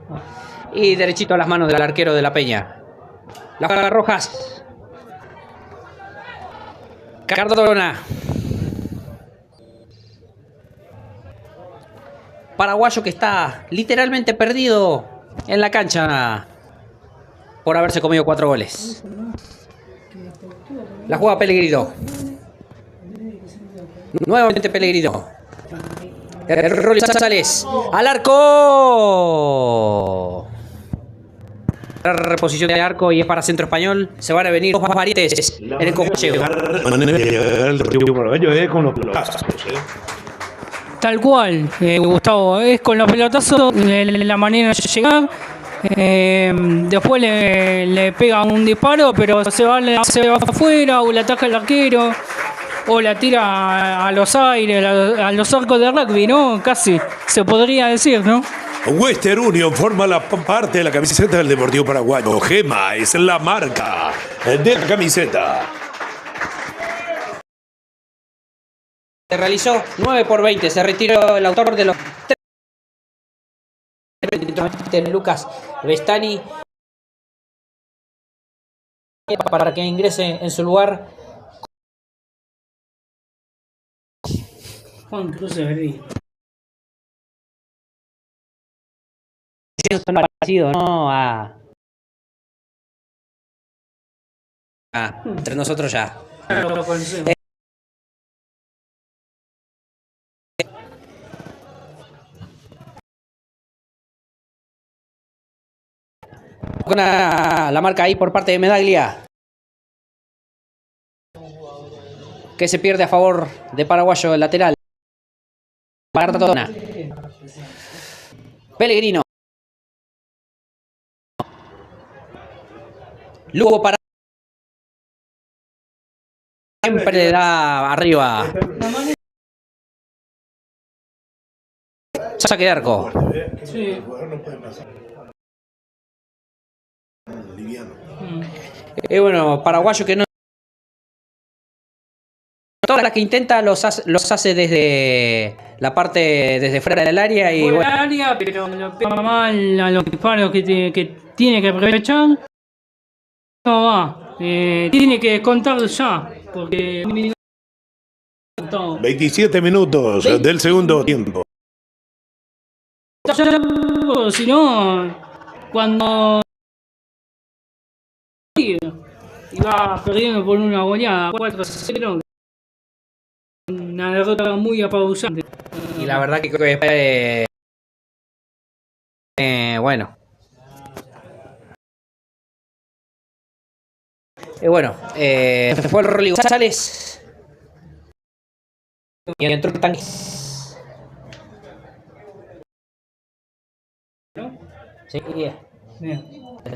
Y derechito a las manos del arquero de la Peña. La juega Rojas. Cardona. Paraguayo que está literalmente perdido en la cancha por haberse comido 4 goles. La juega Pellegrino. Nuevamente Pellegrino. El Rolly González. Al arco. La reposición de arco y es para Centro Español. Se van a venir dos variantes en el conjunto. Con los pelotazos, Tal cual, Gustavo, es con los pelotazos la manera de llegar. Después le pega un disparo, pero se va afuera o le ataca el arquero o la tira a los aires, a los arcos de rugby, ¿no? Casi se podría decir, ¿no? Western Union forma la parte de la camiseta del Deportivo Paraguayo. Gema es la marca de la camiseta. Se realizó 9-20. Se retiró el autor de los 3. Lucas Vestani. Para que ingrese en su lugar Juan Cruz de Berlín. Parecido, ¿no? Entre nosotros ya. Lo conocemos. Con la marca ahí por parte de Medaglia, que se pierde a favor de Paraguayo, el lateral. Cardona. Pellegrino. Lugo para. Siempre le da arriba. Saque de arco. Sí. Y bueno, Paraguayo que no. Todas las que intenta los hace desde la parte, desde fuera del área y Fuera bueno. del área, pero lo pega mal a los disparos que tiene que aprovechar. No va. Tiene que contar ya, porque 27 minutos del segundo tiempo. Si no, cuando iba perdiendo por una goleada 4-0, una derrota muy apabullante. Y la verdad que bueno. Bueno, fue el Rolly González. Y entró el tanque. Sí, Bien.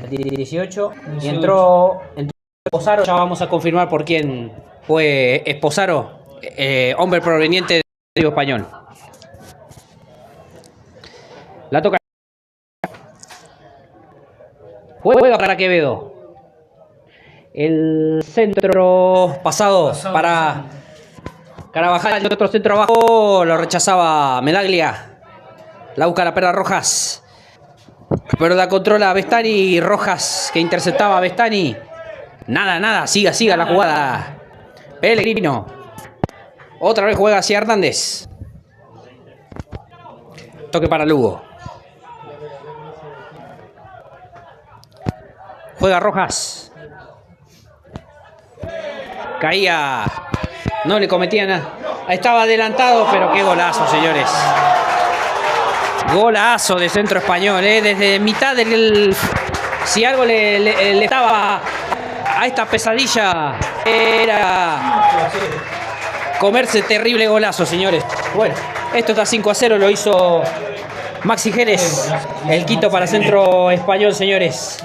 18. Y entró Esposaro. Ya vamos a confirmar por quién fue Esposaro, hombre proveniente del Río Español. La toca. Juega para Quevedo. El centro pasado para Carabajal. El otro centro abajo lo rechazaba Medaglia. La busca la perra Rojas. Pero la controla Vestani y Rojas que interceptaba a Vestani. Nada, siga la jugada. Pellegrino. Otra vez juega hacia Hernández. Toque para Lugo. Juega Rojas. Caía. No le cometía nada. Estaba adelantado, pero qué golazo, señores. Golazo de Centro Español, desde mitad del. Si algo le estaba a esta pesadilla, era comerse terrible golazo, señores. Bueno, esto está 5-0, lo hizo Maxi Jerez. El quinto para Centro Español, señores.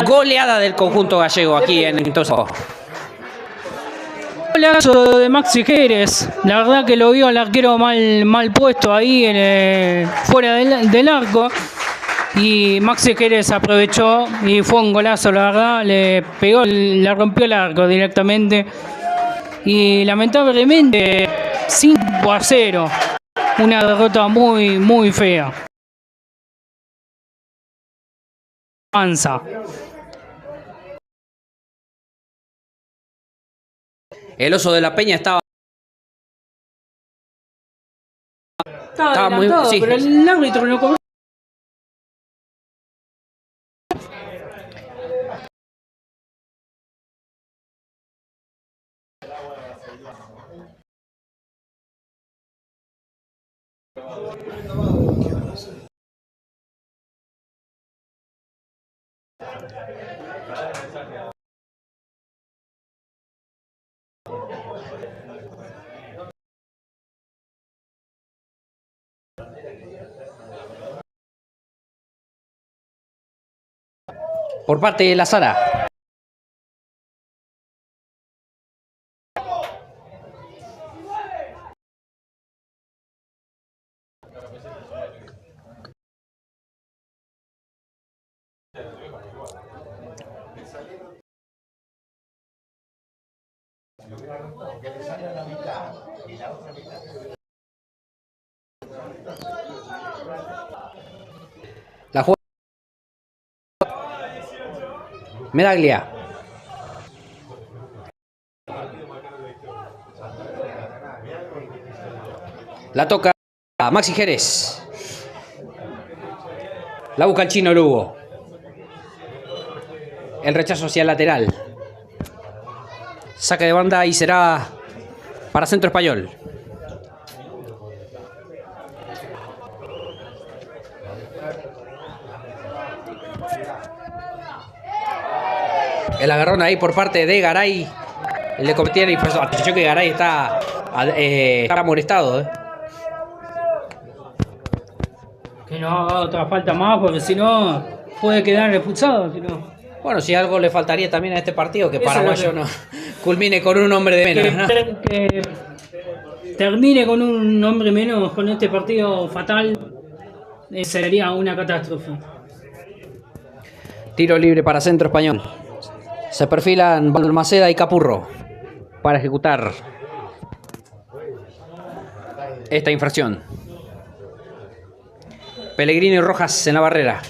Goleada del conjunto gallego aquí en entonces. Golazo de Maxi Jerez. La verdad que lo vio al arquero mal puesto ahí fuera del arco. Y Maxi Jerez aprovechó y fue un golazo, la verdad. Le rompió el arco directamente. Y lamentablemente 5-0. Una derrota muy fea. Avanza. El Oso de la Peña estaba muy... Sí. Pero el árbitro no cobró. Por parte de la Sara. La juega Medaglia. La toca a Maxi Jerez. La busca el chino Lugo. El rechazo hacia el lateral. Saque de banda y será para Centro Español. El agarrón ahí por parte de Garay. Le cometieron y pues atención que Garay está molestado. Que no haga otra falta más, porque si no puede quedar expulsado. Si no. Bueno, si algo le faltaría también a este partido, que Paraguayo no culmine con un hombre de menos, ¿no? Que termine con un hombre menos con este partido fatal, sería una catástrofe. Tiro libre para Centro Español. Se perfilan Balmaceda y Capurro para ejecutar esta infracción. Pellegrini y Rojas en la barrera.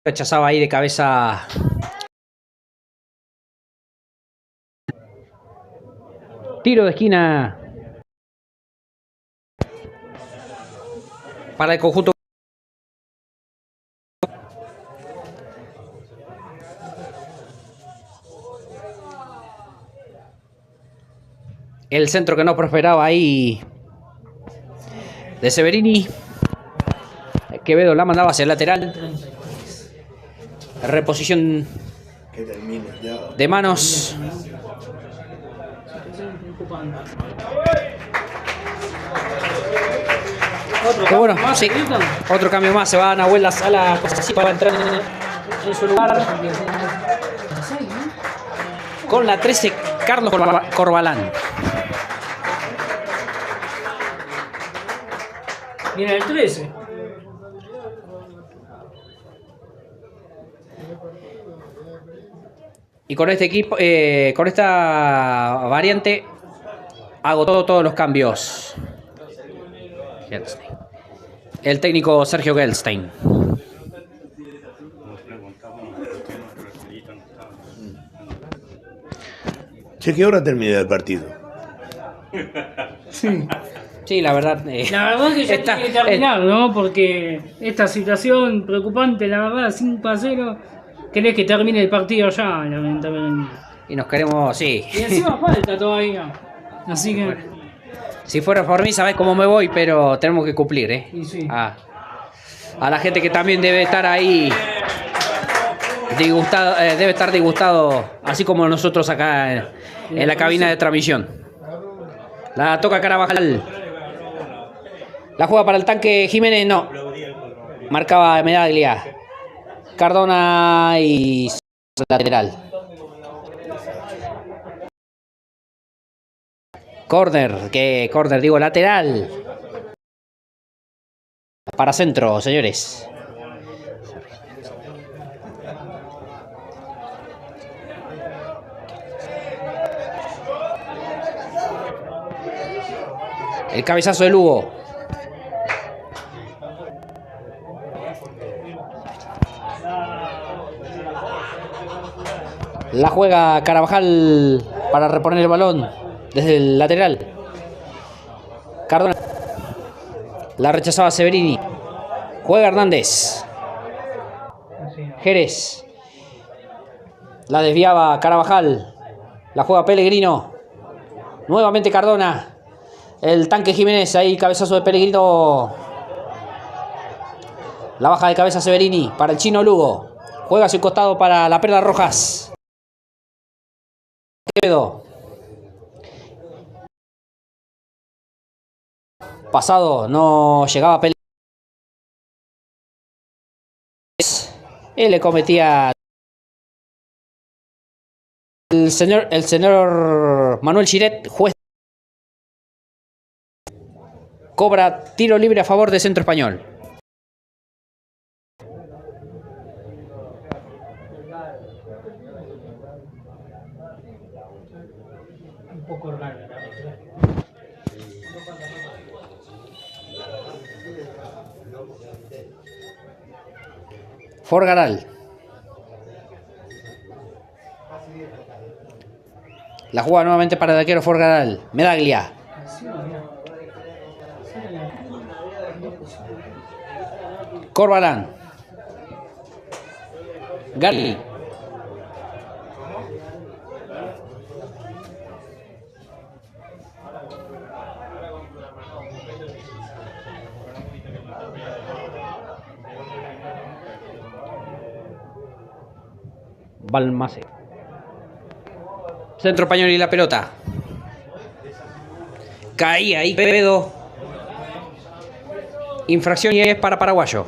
Rechazaba ahí de cabeza. Tiro de esquina para el conjunto. El centro que no prosperaba ahí de Severini. Quevedo la mandaba hacia el lateral. Reposición de manos. Que bueno, sí. Otro cambio más. Se va a Nahuel a la cosa para entrar en su lugar. Con la 13, Carlos Corbalán. Viene el 13. Y con este equipo, con esta variante, agotó todos los cambios. El técnico Sergio Gelstein. Che, ¿qué hora termina el partido? Sí, la verdad. La verdad que ya tiene que terminar, ¿no? Porque esta situación preocupante, la verdad, 5-0, querés que termine el partido ya, lamentablemente. Y nos queremos, sí. Y encima falta todavía. Así que. Si fuera por mí, sabés cómo me voy, pero tenemos que cumplir, ¿eh? Y sí. A la gente que también debe estar ahí Disgustado, debe estar disgustado, así como nosotros acá en la cabina de transmisión. La toca Carabajal. La juega para el tanque Jiménez, no. Marcaba Medaglia. Cardona y lateral. Corner, digo, lateral. Para centro, señores. El cabezazo de Lugo. La juega Carabajal para reponer el balón desde el lateral. Cardona. La rechazaba Severini. Juega Hernández. Jerez. La desviaba Carabajal. La juega Pellegrino. Nuevamente Cardona. El tanque Jiménez, ahí cabezazo de Pellegrino. La baja de cabeza Severini para el chino Lugo. Juega a su costado para la Perla Rojas. Quevedo. Pasado, no llegaba Pellegrino. Él le cometía. El señor Manuel Giret, juez. Cobra tiro libre a favor de Centro Español. Un poco raro. Forgaral. La juega nuevamente para el arquero Forgaral. Medaglia. Corbalán. Gali. Balmaceda. Centro Español y la pelota. Caía ahí Quevedo. Infracción y es para paraguayo.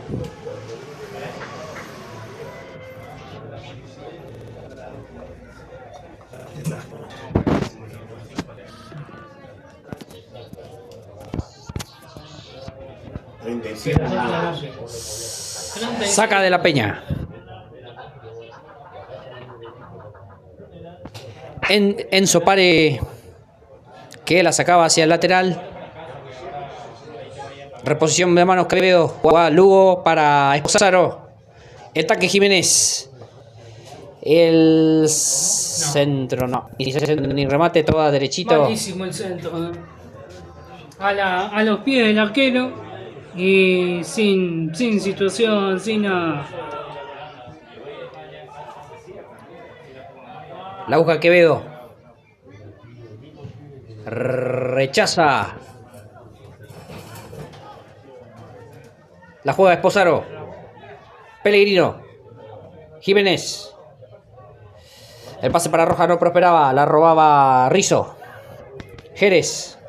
Saca de la Peña. Enzo Pare, que la sacaba hacia el lateral. Reposición de manos Quevedo. Juega Lugo para Esposaro. El tanque Jiménez. El centro no. Ni remate, toda derechito. Malísimo el centro. A los pies del arquero. Y sin situación, sin nada. La busca Quevedo. Rechaza. La juega Esposaro. Pellegrino. Jiménez. El pase para Roja no prosperaba. La robaba Rizzo. Jerez.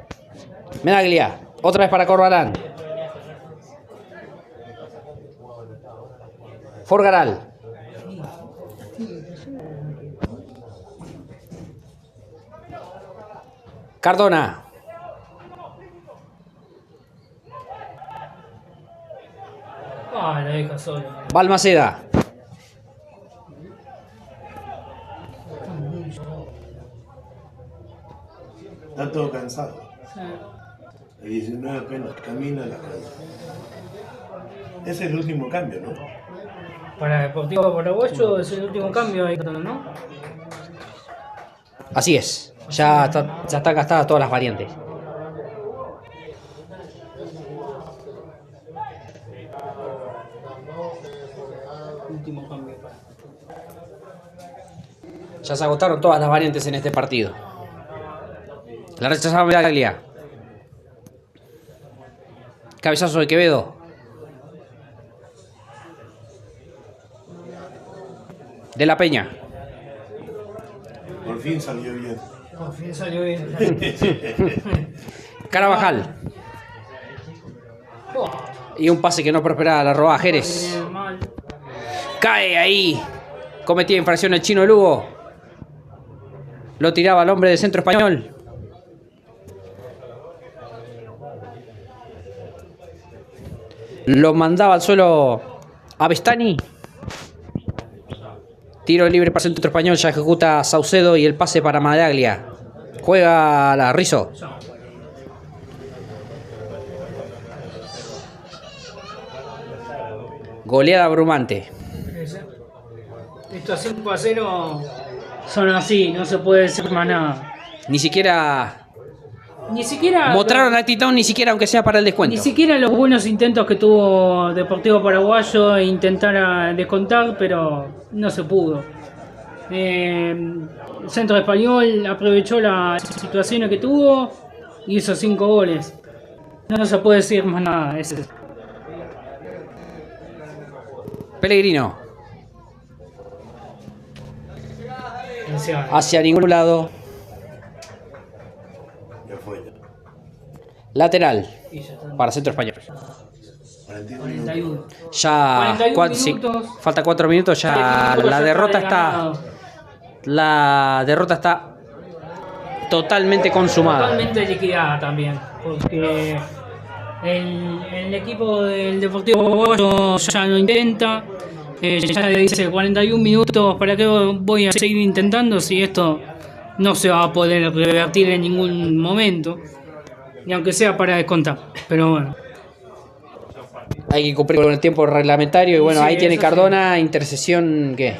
Medaglia. Otra vez para Corbalán. Forgaral. Cardona. Ah, la deja sola. Balmaceda. Está todo cansado. El 19 apenas camina a la calle. Ese es el último cambio, ¿no? Para Deportivo Paraguayo es el último cambio ahí, ¿no? Así es. Ya están gastadas todas las variantes. Último cambio. Ya se agotaron todas las variantes en este partido. La rechazaba Medaglia. Cabezazo de Quevedo. De la Peña. Por fin salió bien. Por fin salió bien. Carabajal. Y un pase que no prospera, la roba a Jerez. Mal. Cae ahí. Cometía infracción el Chino Lugo. Lo tiraba al hombre de Centro Español. Lo mandaba al suelo a Bestani. Tiro libre para Centro Español. Ya ejecuta Saucedo y el pase para Madaglia. Juega la Rizzo. Goleada abrumante. Estos 5-0 son así, no se puede decir más nada. Ni siquiera Ni siquiera mostraron actitud, ni siquiera aunque sea para el descuento. Ni siquiera los buenos intentos que tuvo Deportivo Paraguayo de intentar descontar, pero no se pudo. El Centro Español aprovechó las situaciones que tuvo y hizo 5 goles. No se puede decir más nada. Pellegrino. Hacia ningún lado. Ya fue. Lateral. Para Centro Español. 41. Ya 41 sí, minutos. falta 4 minutos. Ya la derrota está. La derrota está totalmente consumada. Totalmente liquidada también. Porque el equipo del Deportivo Paraguayo ya no intenta. Ya le dice 41 minutos, ¿para qué voy a seguir intentando si esto no se va a poder revertir en ningún momento? Ni aunque sea para descontar. Pero bueno. Hay que cumplir con el tiempo reglamentario. Y bueno, Sí, ahí tiene eso Cardona. Intercesión. ¿Qué?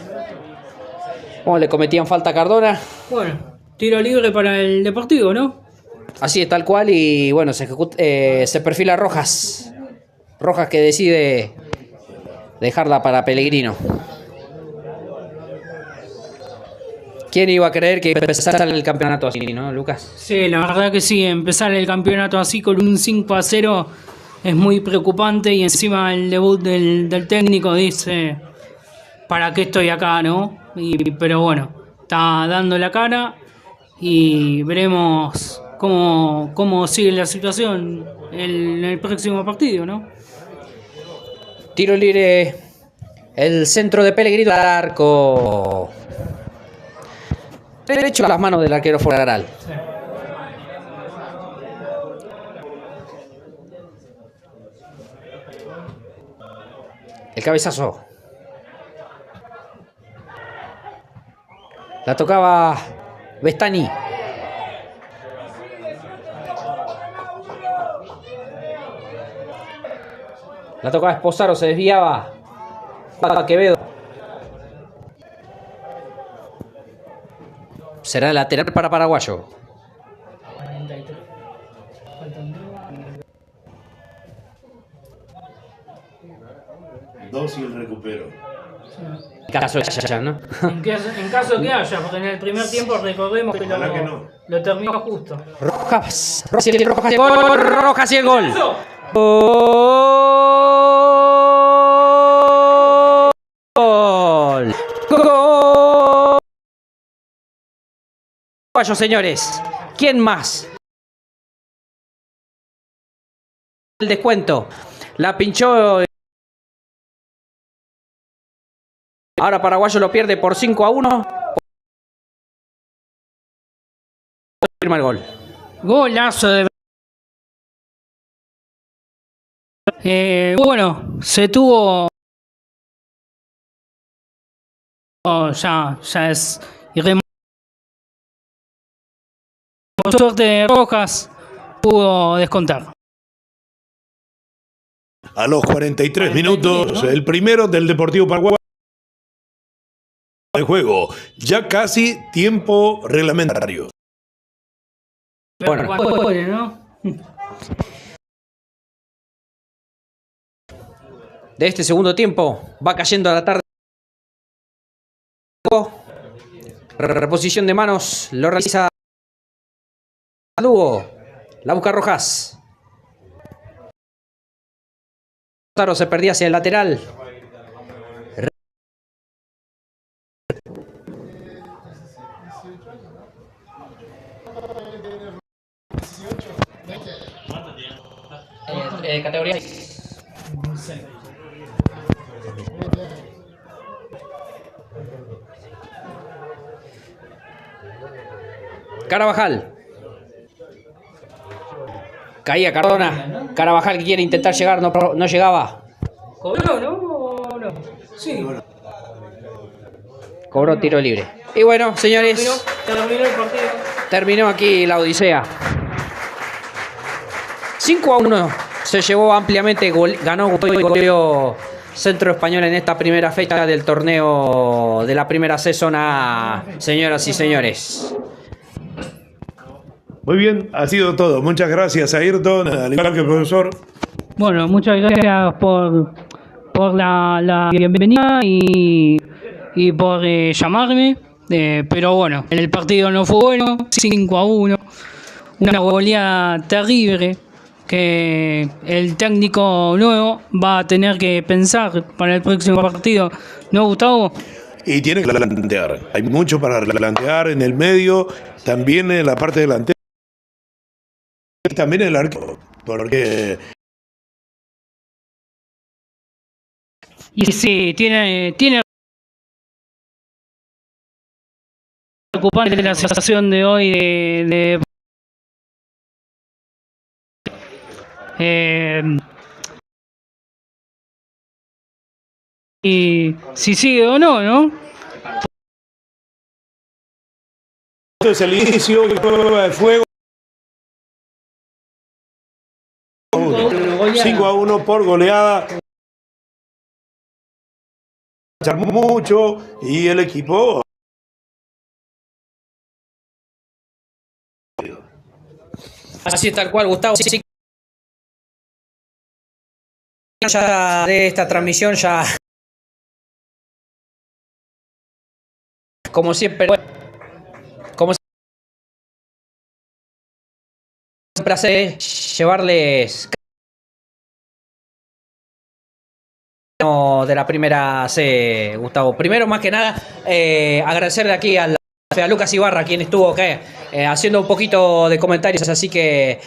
¿Cómo le cometían falta a Cardona? Bueno, tiro libre para el Deportivo, ¿no? Así es, tal cual. Y bueno, se perfila Rojas. Rojas que decide dejarla para Pellegrino. ¿Quién iba a creer que empezara el campeonato así, no, Lucas? Sí, la verdad que sí, empezar el campeonato así con un 5-0 es muy preocupante y encima el debut del técnico dice, ¿para qué estoy acá, no? Pero bueno, está dando la cara y veremos cómo sigue la situación en el próximo partido, ¿no? Tiro libre, el centro de Pellegrino al arco. Derecho a las manos del arquero Fogaral. Sí. El cabezazo. La tocaba Bestani. La tocaba Esposaro, se desviaba. Para Quevedo. Será lateral para Paraguayo. 43. Faltan 2 y el recupero. En caso de Yaya, ¿no? En caso que haya, porque en el primer tiempo recordemos que Ojalá que no. lo terminó justo. Rojas y el gol. Rojas y el gol. Gol. Gol. Señores, ¿quién más? El descuento. La pinchó. Ahora Paraguayo lo pierde por 5-1. Firma el gol. Golazo de... bueno, se tuvo... ya es irremovible. Por suerte de Rojas pudo descontar. A los 43 minutos, el primero del Deportivo Paraguay de juego. Ya casi tiempo reglamentario. Bueno. ¿No? De este segundo tiempo va cayendo a la tarde. Reposición de manos lo realiza Lugo. La busca Rojas. Se perdía hacia el lateral. de categoría 6. Carabajal. Caía Cardona. Carabajal que quiere intentar llegar, no llegaba. ¿Cobró, no? Sí. Cobró tiro libre. Y bueno, señores, Terminó el partido. terminó aquí la odisea. 5-1 se llevó ampliamente, ganó goleó Centro Español en esta primera fecha del torneo de la primera C zona, señoras y señores. Muy bien, ha sido todo. Muchas gracias, Ayrton, al igual que el profesor. Bueno, muchas gracias por la bienvenida y por llamarme. Pero bueno, el partido no fue bueno, 5-1. Una goleada terrible que el técnico nuevo va a tener que pensar para el próximo partido. ¿No, Gustavo? Y tiene que plantear. Hay mucho para plantear en el medio, también en la parte delantera, también en el arco, porque Y sí, tiene preocupante la sensación de hoy y si sigue o no, ¿no? esto es el inicio de prueba de fuego. 5-1 por goleada. Mucho y el equipo. Así es, tal cual, Gustavo. Sí, ya de esta transmisión, ya como siempre hace llevarles de la primera C, Gustavo. Primero, más que nada, agradecerle aquí a Lucas Ibarra, quien estuvo haciendo un poquito de comentarios, así que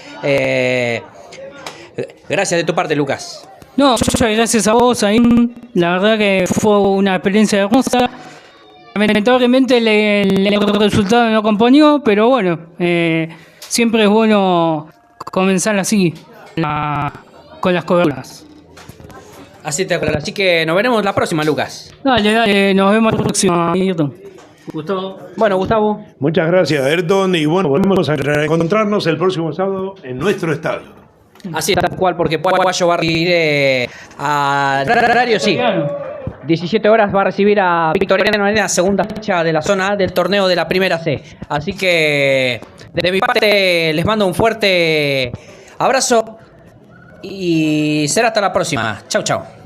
gracias de tu parte, Lucas. No, muchas gracias a vos, Aim. La verdad que fue una experiencia hermosa. Lamentablemente el resultado no acompañó, pero bueno, siempre es bueno comenzar así con las coberturas. Así que nos veremos la próxima, Lucas. Dale, nos vemos la próxima, Ayrton. Gustavo. Bueno, Gustavo. Muchas gracias, Ayrton, y bueno, volvemos a reencontrarnos el próximo sábado en nuestro estadio. Así tal cual, porque Paraguayo va a recibir a horario, sí. 17 horas va a recibir a Victoriano en la segunda fecha de la zona A del torneo de la primera C. Así que de mi parte les mando un fuerte abrazo y será hasta la próxima. Chau, chau.